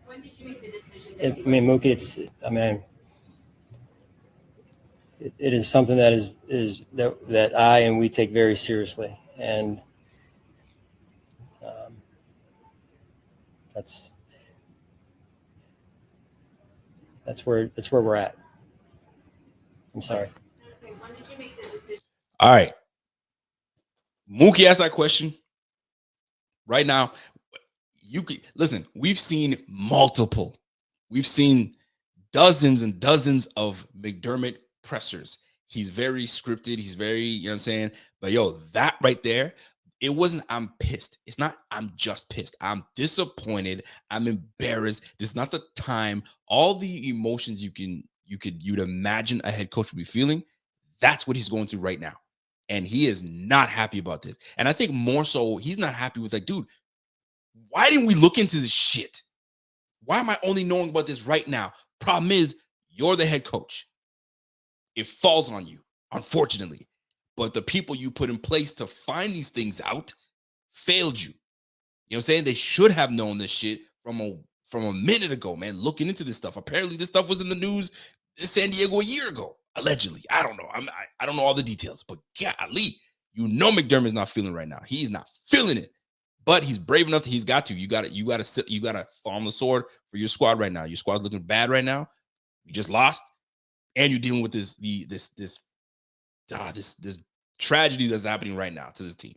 When did you make the decision? Mookie, it is something that that I and we take very seriously, and that's where we're at. I'm sorry. When did you make the decision? All right. Mookie asked that question. Right now, you could listen, we've seen dozens and dozens of McDermott pressers. He's very scripted. He's very, you know what I'm saying? But yo, that right there, it wasn't I'm pissed. It's not I'm just pissed. I'm disappointed. I'm embarrassed. This is not the time. All the emotions you'd imagine a head coach would be feeling, that's what he's going through right now. And he is not happy about this. And I think more so, he's not happy with like, dude, why didn't we look into this shit? Why am I only knowing about this right now? Problem is, you're the head coach. It falls on you, unfortunately. But the people you put in place to find these things out failed you. You know what I'm saying? They should have known this shit from a minute ago, man, looking into this stuff. Apparently, this stuff was in the news in San Diego a year ago. Allegedly. I don't know. I don't know all the details, but golly, McDermott's not feeling right now. He's not feeling it. But he's brave enough that he's got to. You got to fall on the sword for your squad right now. Your squad's looking bad right now. You just lost, and you're dealing with this tragedy that's happening right now to this team.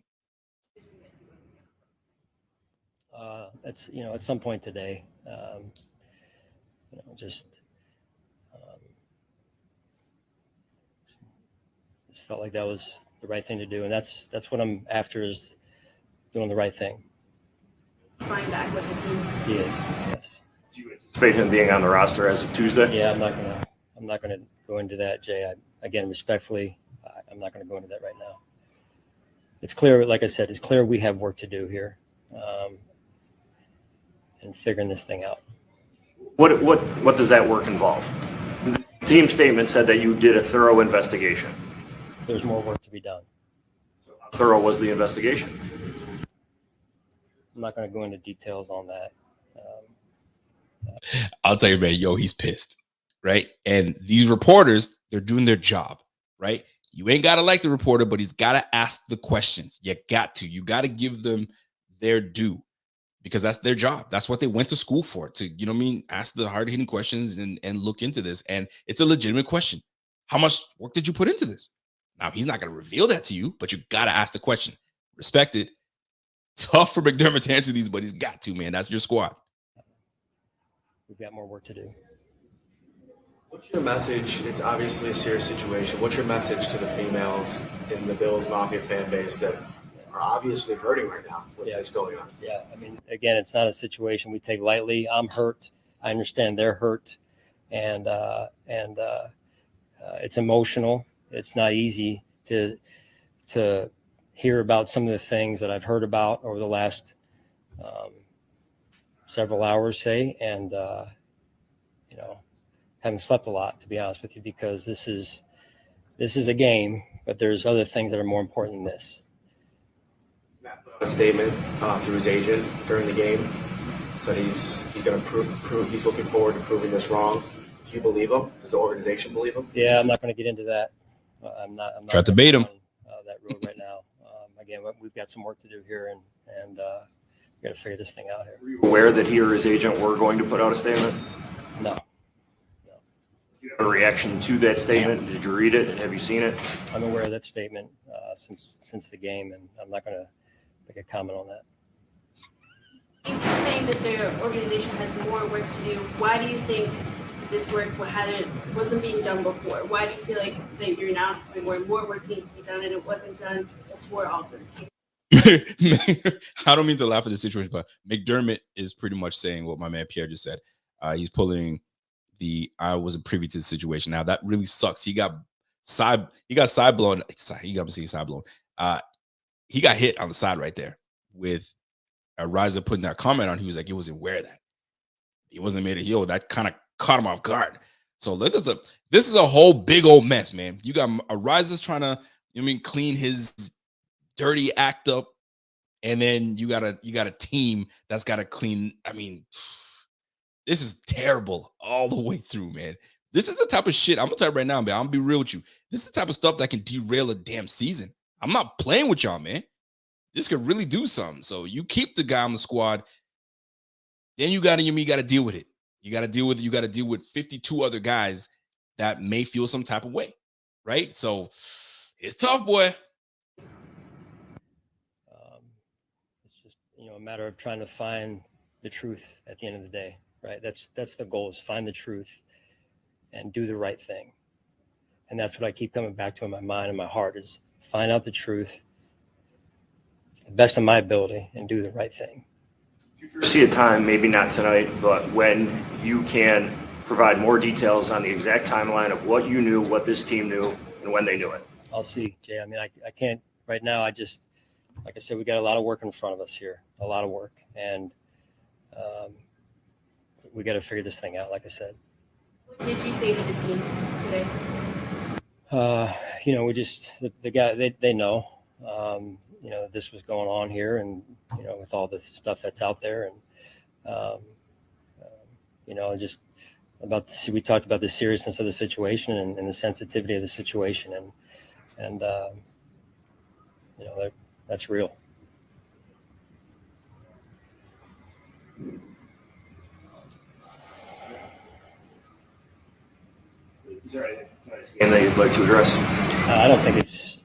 That's at some point today, just felt like that was the right thing to do, and that's what I'm after, is doing the right thing. Flying back with the team. He is, yes. Do you anticipate him being on the roster as of Tuesday? Yeah, I'm not gonna go into that, Jay. Again, respectfully, I'm not gonna go into that right now. It's clear, like I said, it's clear we have work to do here, and figuring this thing out. What does that work involve? The team statement said that you did a thorough investigation. There's more work to be done. So how thorough was the investigation? I'm not going to go into details on that. I'll tell you, man, he's pissed, right? And these reporters, they're doing their job, right? You ain't got to like the reporter, but he's got to ask the questions. You got to give them their due, because that's their job. That's what they went to school for, to, ask the hard-hitting questions and look into this. And it's a legitimate question. How much work did you put into this? Now, he's not going to reveal that to you, but you got to ask the question. Respect it. Tough for McDermott to answer these, but he's got to, man. That's your squad. We've got more work to do. What's your message? It's obviously a serious situation. What's your message to the females in the Bills Mafia fan base that are obviously hurting right now with what's going on? Yeah, again, it's not a situation we take lightly. I'm hurt. I understand they're hurt, and it's emotional. It's not easy to hear about some of the things that I've heard about over the last several hours, and haven't slept a lot, to be honest with you, because this is a game, but there's other things that are more important than this. Matt put out a statement through his agent during the game, said he's going to prove he's looking forward to proving this wrong. Do you believe him? Does the organization believe him? Yeah, I'm not going to get into that. I'm not try to bait him that road right now. Again, we've got some work to do here, and we got to figure this thing out here. Were you aware that he or his agent were going to put out a statement? No. Do you have a reaction to that statement? Did you read it? Have you seen it? I'm aware of that statement since the game, and I'm not going to make a comment on that. You're saying that the organization has more work to do. Why do you think this work wasn't being done before? Why do you feel like that you're now where more work needs to be done and it wasn't done before all this came? I don't mean to laugh at the situation, but McDermott is pretty much saying what my man Pierre just said. He's pulling I wasn't privy to the situation. Now that really sucks. He got side blown. You got me seeing side blown. He got hit on the side right there with Araiza putting that comment on. He was like, he wasn't aware of that. He wasn't made a heel. That kind of caught him off guard. So this is a whole big old mess, man. You got Araiza's trying to, clean his dirty act up, and then you got a team that's got to clean. This is terrible all the way through, man. This is the type of shit I'm gonna tell you right now, man. I'm gonna be real with you. This is the type of stuff that can derail a damn season. I'm not playing with y'all, man. This could really do something. So you keep the guy on the squad, then you gotta deal with it. You got to deal with 52 other guys that may feel some type of way, right? So it's tough, boy. It's just a matter of trying to find the truth at the end of the day, right? That's the goal, is find the truth and do the right thing. And that's what I keep coming back to in my mind and my heart, is find out the truth to the best of my ability and do the right thing. Do you foresee a time, maybe not tonight, but when you can provide more details on the exact timeline of what you knew, what this team knew, and when they knew it? I'll see, Jay. I can't right now. Like I said, we got a lot of work in front of us here, a lot of work. And we got to figure this thing out, like I said. What did you say to the team today? We just, the guy, they know, this was going on here, and, with all the stuff that's out there, and, just we talked about the seriousness of the situation and the sensitivity of the situation, and that's real. Is there anything tonight's game that you'd like to address? I don't think it's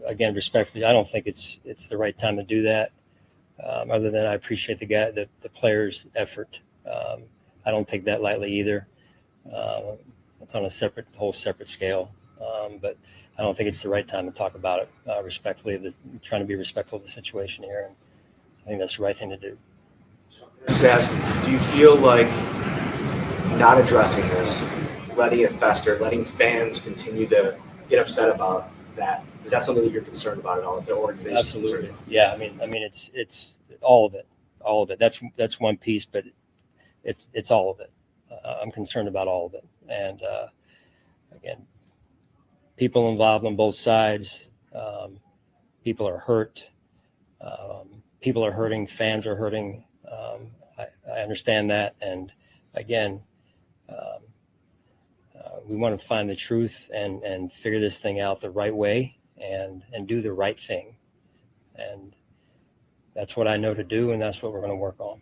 again, respectfully, I don't think it's the right time to do that. Other than I appreciate the players' effort. I don't take that lightly either. It's on a whole separate scale. But I don't think it's the right time to talk about it respectfully. Trying to be respectful of the situation here, and I think that's the right thing to do. Just ask, do you feel like not addressing this, letting it fester, letting fans continue to get upset about that? Is that something that you're concerned about at all? The organization? Absolutely. Yeah. I mean, it's all of it. All of it. That's one piece, but it's all of it. I'm concerned about all of it. And again, people involved on both sides. People are hurt. People are hurting. Fans are hurting. I understand that. And again, we want to find the truth and figure this thing out the right way and do the right thing. And that's what I know to do, and that's what we're going to work on.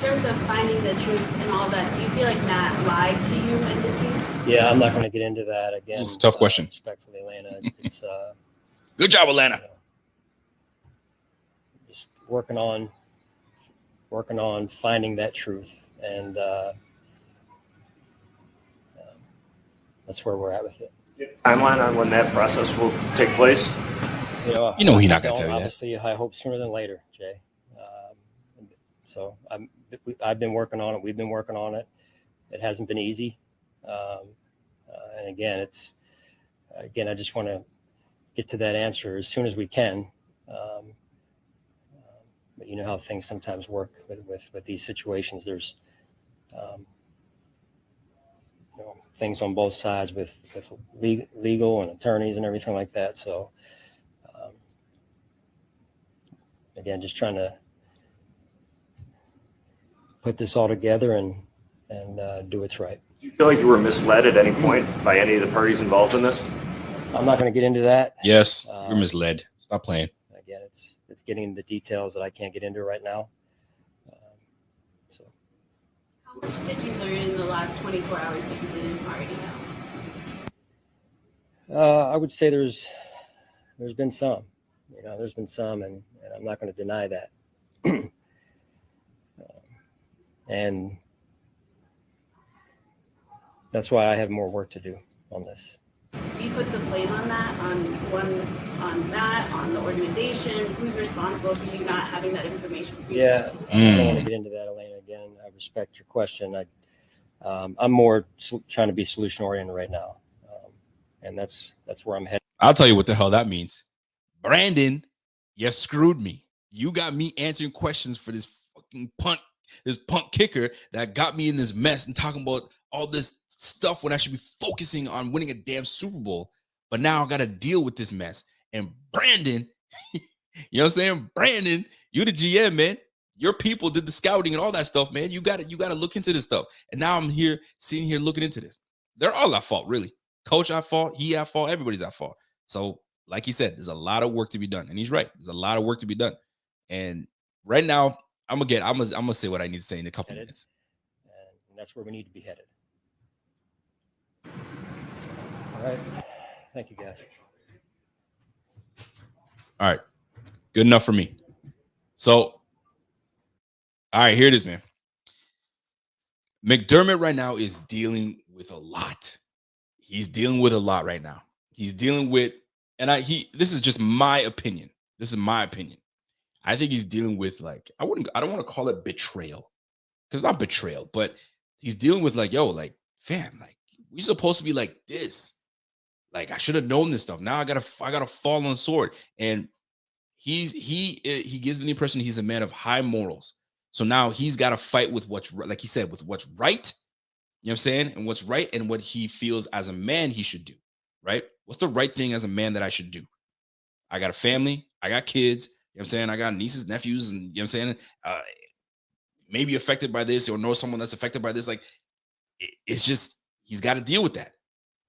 In terms of finding the truth and all that, do you feel like Matt lied to you and the team? Yeah, I'm not going to get into that again. It's a tough question. Respectfully, Atlanta. It's Good job, Atlanta. Just working on finding that truth, and that's where we're at with it. Timeline on when that process will take place? He's not going to tell you that. Obviously, I hope sooner than later, Jay. So I've been working on it. We've been working on it. It hasn't been easy. And again, I just want to get to that answer as soon as we can. But you know how things sometimes work with these situations. There's things on both sides with legal and attorneys and everything like that. So again, just trying to put this all together and do what's right. Do you feel like you were misled at any point by any of the parties involved in this? I'm not going to get into that. Yes, you're misled. Stop playing. Again, it's getting into the details that I can't get into right now. How much did you learn in the last 24 hours that you didn't already know? I would say there's been some. There's been some, and I'm not going to deny that. And that's why I have more work to do on this. Do you put the blame on that, on Matt, on the organization? Who's responsible for you not having that information? Yeah, I don't want to get into that, Elena. Again, I respect your question. I'm more trying to be solution oriented right now, and that's where I'm headed. I'll tell you what the hell that means. Brandon, you screwed me. You got me answering questions for this fucking punk kicker that got me in this mess and talking about all this stuff when I should be focusing on winning a damn Super Bowl. But now I got to deal with this mess. And Brandon, you know what I'm saying? Brandon, you the GM, man. Your people did the scouting and all that stuff, man. You got to look into this stuff. And now I'm sitting here looking into this. They're all at fault, really. Coach at fault, he at fault, everybody's at fault. So, like he said, there's a lot of work to be done. And he's right. There's a lot of work to be done. And right now, I'm gonna say what I need to say in a couple minutes. And that's where we need to be headed. All right. Thank you, guys. All right. Good enough for me. So, all right, here it is, man. McDermott right now is dealing with a lot. He's dealing with a lot right now. He's dealing with, and this is just my opinion. This is my opinion. I think he's dealing with, like, I don't want to call it betrayal, because it's not betrayal, but he's dealing with, like, yo, like, fam, like, we supposed to be like this. Like, I should have known this stuff. Now I gotta fall on the sword. And he gives me the impression he's a man of high morals. So now he's got to fight with what's, like he said, with what's right. You know what I'm saying? And what's right and what he feels as a man he should do. Right? What's the right thing as a man that I should do? I got a family. I got kids. You know what I'm saying? I got nieces, nephews, and you know what I'm saying? Maybe affected by this or know someone that's affected by this. Like, it's just he's got to deal with that.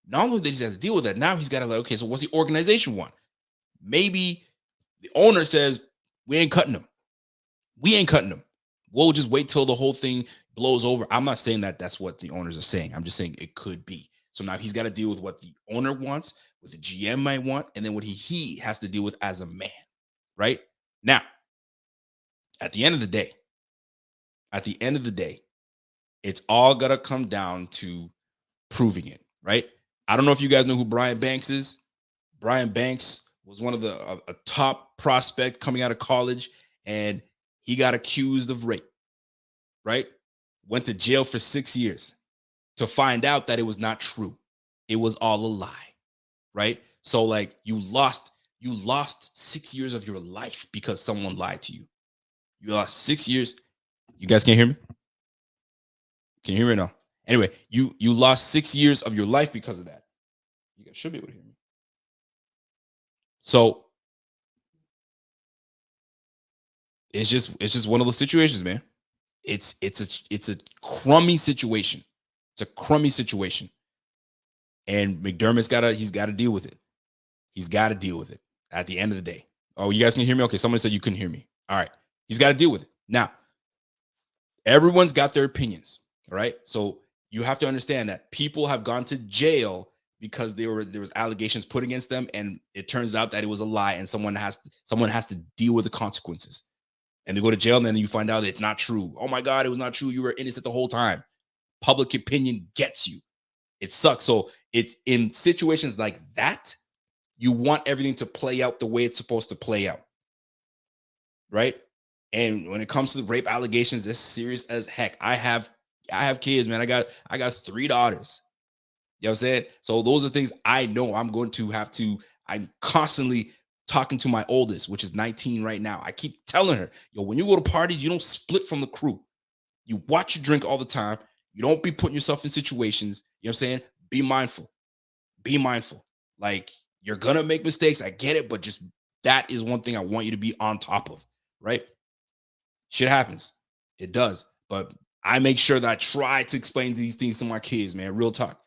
Not only that he's got to deal with that, now he's got to like, okay, so what's the organization want? Maybe the owner says, we ain't cutting him. We ain't cutting him. We'll just wait till the whole thing blows over. I'm not saying that that's what the owners are saying. I'm just saying it could be. So now he's got to deal with what the owner wants, what the GM might want, and then what he has to deal with as a man, right? Now, at the end of the day, it's all got to come down to proving it, right? I don't know if you guys know who Brian Banks is. Brian Banks was one of the a top prospect coming out of college, and he got accused of rape, right? Went to jail for 6 years to find out that it was not true. It was all a lie, right? So like you lost 6 years of your life because someone lied to you. You lost 6 years. You guys can't hear me? Can you hear me now? Anyway, you lost 6 years of your life because of that. You guys should be able to hear me. So it's just one of those situations, man. It's a crummy situation. It's a crummy situation. And McDermott's he's got to deal with it. He's got to deal with it at the end of the day. Oh, you guys can hear me? Okay, somebody said you couldn't hear me. All right. He's got to deal with it. Now, everyone's got their opinions, all right? So you have to understand that people have gone to jail because there was allegations put against them, and it turns out that it was a lie, and someone has to deal with the consequences. And they go to jail, and then you find out it's not true. Oh my God, it was not true. You were innocent the whole time. Public opinion gets you. It sucks. So it's in situations like that, you want everything to play out the way it's supposed to play out, right? And when it comes to the rape allegations, it's serious as heck. I have kids, man. I got 3 daughters. You know what I'm saying? So those are things I know I'm constantly talking to my oldest, which is 19 right now. I keep telling her, yo, when you go to parties, you don't split from the crew. You watch your drink all the time. You don't be putting yourself in situations. You know what I'm saying? Be mindful. Be mindful. Like, you're going to make mistakes. I get it. But just that is one thing I want you to be on top of, right? Shit happens. It does. But I make sure that I try to explain these things to my kids, man. Real talk.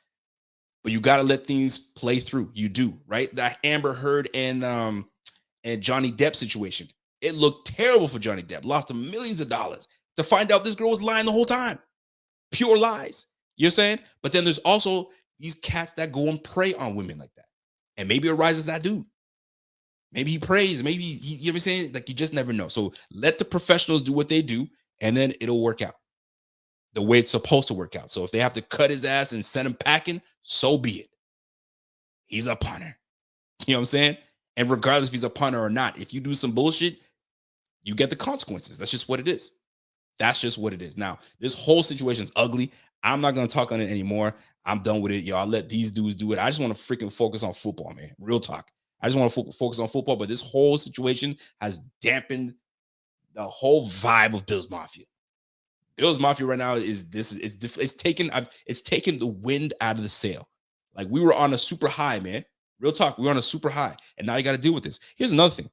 But you got to let things play through. You do, right? That Amber Heard and Johnny Depp situation. It looked terrible for Johnny Depp. Lost him millions of dollars to find out this girl was lying the whole time. Pure lies. You know what I'm saying? But then there's also these cats that go and prey on women like that. And maybe Araiza is that dude. Maybe he prays. Maybe you know what I'm saying? Like, you just never know. So let the professionals do what they do, and then it'll work out the way it's supposed to work out. So if they have to cut his ass and send him packing, so be it. He's a punter. You know what I'm saying? And regardless if he's a punter or not, if you do some bullshit, you get the consequences. That's just what it is. That's just what it is. Now, this whole situation is ugly. I'm not going to talk on it anymore. I'm done with it. Yo, I'll let these dudes do it. I just want to freaking focus on football, man. Real talk. I just want to focus on football, but this whole situation has dampened the whole vibe of Bills Mafia. Bills Mafia right now it's taken the wind out of the sail. Like, we were on a super high, man. Real talk. We were on a super high, and now you got to deal with this. Here's another thing.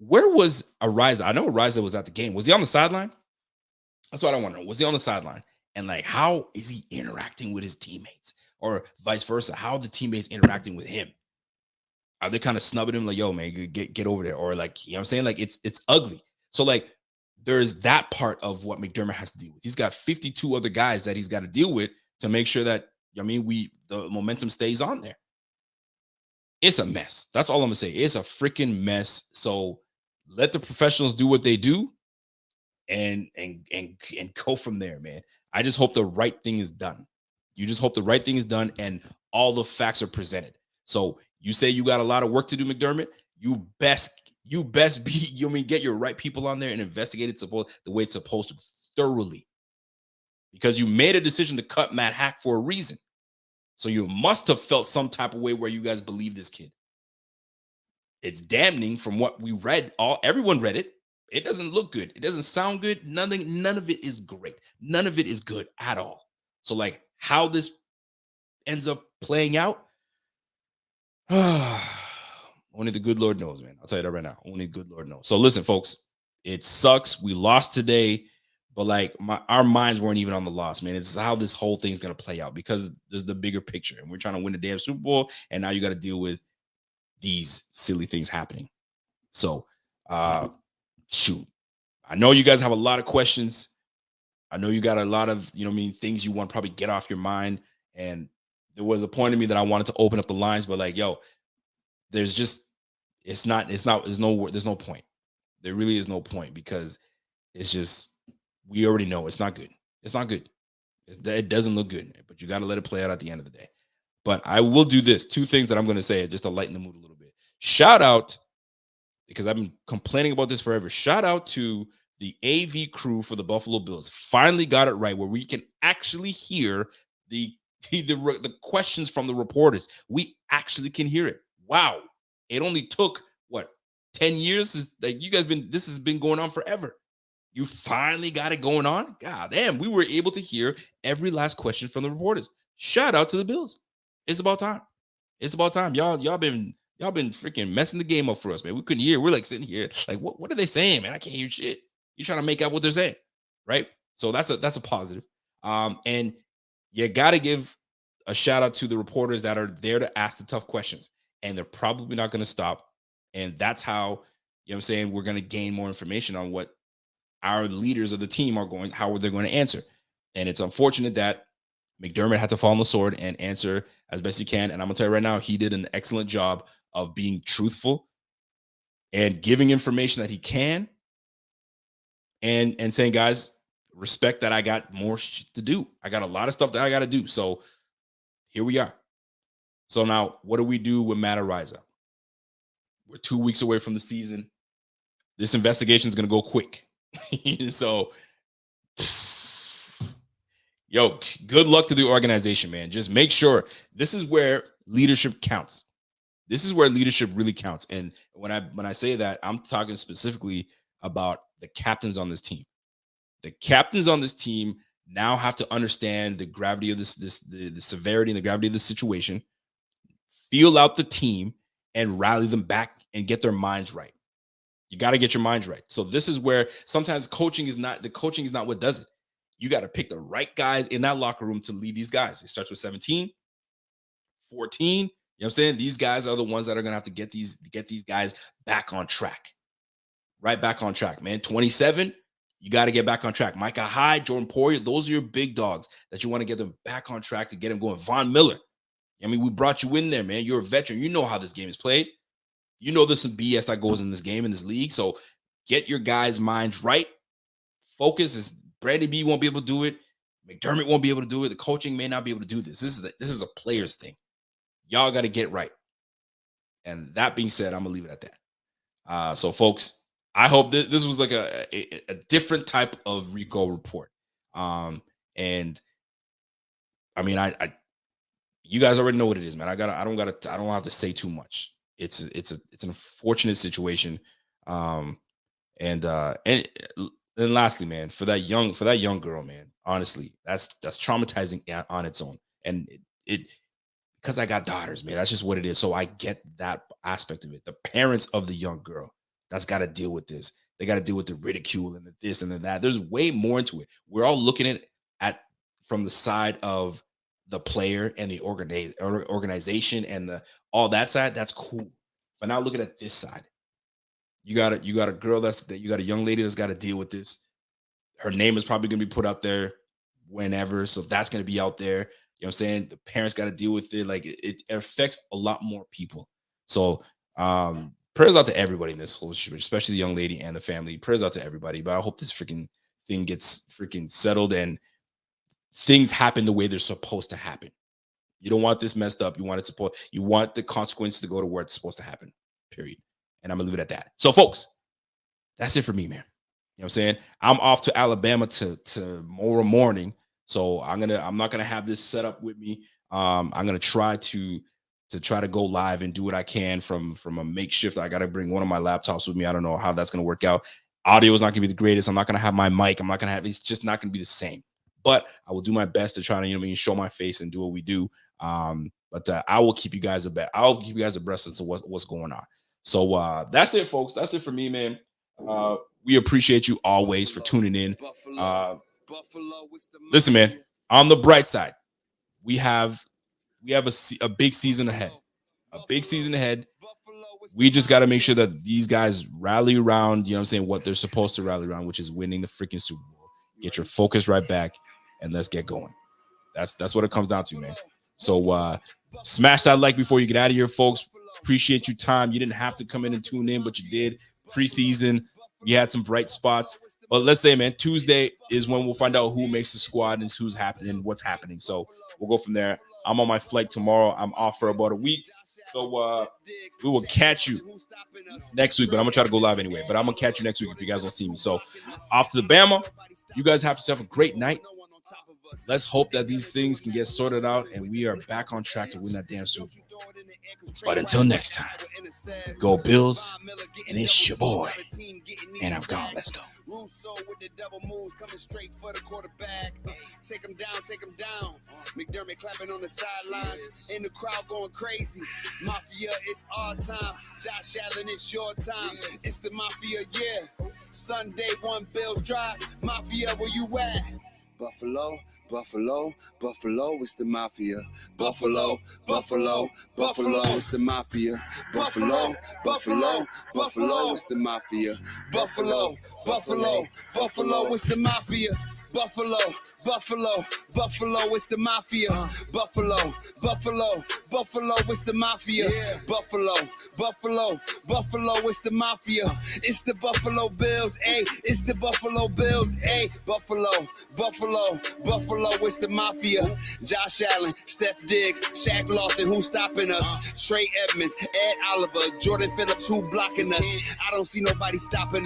Where was Araiza? I know Araiza was at the game. Was he on the sideline? That's what I want to know. Was he on the sideline? And like, how is he interacting with his teammates, or vice versa? How are the teammates interacting with him? Are they kind of snubbing him like, yo, man, get over there? Or like, you know what I'm saying? Like, it's ugly. So like, there's that part of what McDermott has to deal with. He's got 52 other guys that he's got to deal with to make sure that, the momentum stays on there. It's a mess. That's all I'm gonna say. It's a freaking mess. So let the professionals do what they do, and go from there, man. I just hope the right thing is done. You just hope the right thing is done and all the facts are presented. So you say you got a lot of work to do, McDermott. You best be, get your right people on there and investigate it the way it's supposed to, thoroughly. Because you made a decision to cut Matt Hack for a reason. So you must have felt some type of way where you guys believe this kid. It's damning from what we read. Everyone read it. It doesn't look good. It doesn't sound good. None of it is great. None of it is good at all. So like, how this ends up playing out, only the good Lord knows, man. I'll tell you that right now. Only good Lord knows. So listen, folks, it sucks. We lost today, But like our minds weren't even on the loss, man. It's how this whole thing's gonna play out because there's the bigger picture, and we're trying to win the damn Super Bowl, and now you got to deal with these silly things happening. So, shoot, I know you guys have a lot of questions. I know you got a lot of, things you want to probably get off your mind. And there was a point in me that I wanted to open up the lines, but like, yo, there's no point. There really is no point because it's just, we already know it's not good. It's not good. It doesn't look good, but you got to let it play out at the end of the day. But I will do this. 2 things that I'm going to say just to lighten the mood a little bit. Shout out, because I've been complaining about this forever. Shout out to the AV crew for the Buffalo Bills. Finally got it right where we can actually hear the questions from the reporters. We actually can hear it. Wow. It only took 10 years? This has been going on forever. You finally got it going on? God damn, we were able to hear every last question from the reporters. Shout out to the Bills. It's about time. It's about time. Y'all been freaking messing the game up for us, man. We couldn't hear. We're like sitting here, like, what are they saying, man? I can't hear shit. You're trying to make out what they're saying, right? So that's a positive. And you got to give a shout out to the reporters that are there to ask the tough questions, and they're probably not going to stop. And that's how, we're going to gain more information on what our leaders of the team how they're going to answer. And it's unfortunate that McDermott had to fall on the sword and answer as best he can. And I'm gonna tell you right now, he did an excellent job of being truthful and giving information that he can, and saying, guys, respect that I got more to do. I got a lot of stuff that I got to do. So here we are. So now what do we do with Matt Araiza? We're 2 weeks away from the season. This investigation is going to go quick. So, yo, good luck to the organization, man. Just make sure this is where leadership counts. This is where leadership really counts. And when I say that, I'm talking specifically about the captains on this team. The captains on this team now have to understand the gravity of the severity and the gravity of the situation, feel out the team, and rally them back and get their minds right. You got to get your minds right. So this is where sometimes coaching is not what does it. You got to pick the right guys in that locker room to lead these guys. It starts with 17, 14. You know what I'm saying? These guys are the ones that are going to have to get these guys back on track. Right back on track, man. 27, you got to get back on track. Micah Hyde, Jordan Poyer, those are your big dogs that you want to get them back on track to get them going. Von Miller. I mean, we brought you in there, man. You're a veteran. You know how this game is played. You know there's some BS that goes in this game, in this league. So get your guys' minds right. Focus. Is Brandon B won't be able to do it. McDermott won't be able to do it. The coaching may not be able to do this. This is a player's thing. Y'all got to get right. And that being said, I'm going to leave it at that. So, folks, I hope this was like a different type of Rico report. And I mean, I you guys already know what it is, man. I don't have to say too much. It's an unfortunate situation. And lastly, man, for that young girl, man, honestly, that's traumatizing on its own. And it because I got daughters, man, that's just what it is. So I get that aspect of it. The parents of the young girl that's got to deal with this. They got to deal with the ridicule and the this and the that. There's way more into it. We're all looking at from the side of the player and the organization and all that side. That's cool. But now looking at this side, you got a girl you got a young lady that's got to deal with this. Her name is probably going to be put out there whenever. So that's going to be out there. You know what I'm saying? The parents got to deal with it. Like it affects a lot more people. So prayers out to everybody in this whole situation, especially the young lady and the family. Prayers out to everybody. But I hope this freaking thing gets freaking settled and things happen the way they're supposed to happen. You don't want this messed up. You want the consequences to go to where it's supposed to happen, period. And I'm going to leave it at that. So, folks, that's it for me, man. You know what I'm saying? I'm off to Alabama tomorrow morning. So I'm not going to have this set up with me. I'm going to try to go live and do what I can from a makeshift. I got to bring one of my laptops with me. I don't know how that's going to work out. Audio is not going to be the greatest. I'm not going to have my mic. It's just not going to be the same. But I will do my best to try to, show my face and do what we do. But I will keep you guys abreast as to what's going on. So that's it, folks. That's it for me, man. We appreciate you always for tuning in. Listen, man, on the bright side, we have a big season ahead. A big season ahead. We just got to make sure that these guys rally around, you know what I'm saying, what they're supposed to rally around, which is winning the freaking Super Bowl. Get your focus right back, and let's get going. That's what it comes down to, man. So smash that like before you get out of here, folks. Appreciate your time. You didn't have to come in and tune in, but you did. Preseason, we had some bright spots. But let's say, man, Tuesday is when we'll find out who makes the squad and who's happening, what's happening. So we'll go from there. I'm on my flight tomorrow. I'm off for about a week. So we will catch you next week, but I'm going to try to go live anyway. But I'm going to catch you next week if you guys don't see me. So off to the Bama. You guys have yourself a great night. Let's hope that these things can get sorted out and we are back on track to win that damn Super Bowl. But until next time, go Bills, and it's your boy. And I'm gone. Let's go. Russo with the double moves coming straight for the quarterback. Take him down, take him down. McDermott clapping on the sidelines. In the crowd going crazy. Mafia, it's our time. Josh Allen, it's your time. It's the Mafia, yeah. Sunday, 1 Bills Drive. Mafia, where you at? Buffalo, Buffalo, Buffalo, it's the Mafia. Buffalo, Buffalo, Buffalo, it's the Mafia. Buffalo, Buffalo, Buffalo, it's the Mafia. Buffalo, Buffalo, Buffalo, it's the Mafia. Buffalo, Buffalo, Buffalo, it's the Mafia. Buffalo, Buffalo, Buffalo, it's the Mafia. Buffalo, Buffalo, Buffalo, it's the Mafia. It's the Buffalo Bills, ayy. It's the Buffalo Bills, ayy. Buffalo, Buffalo, Buffalo, it's the Mafia. Josh Allen, Steph Diggs, Shaq Lawson, who's stopping us? Trey Edmonds, Ed Oliver, Jordan Phillips, who blocking us? I don't see nobody stopping us.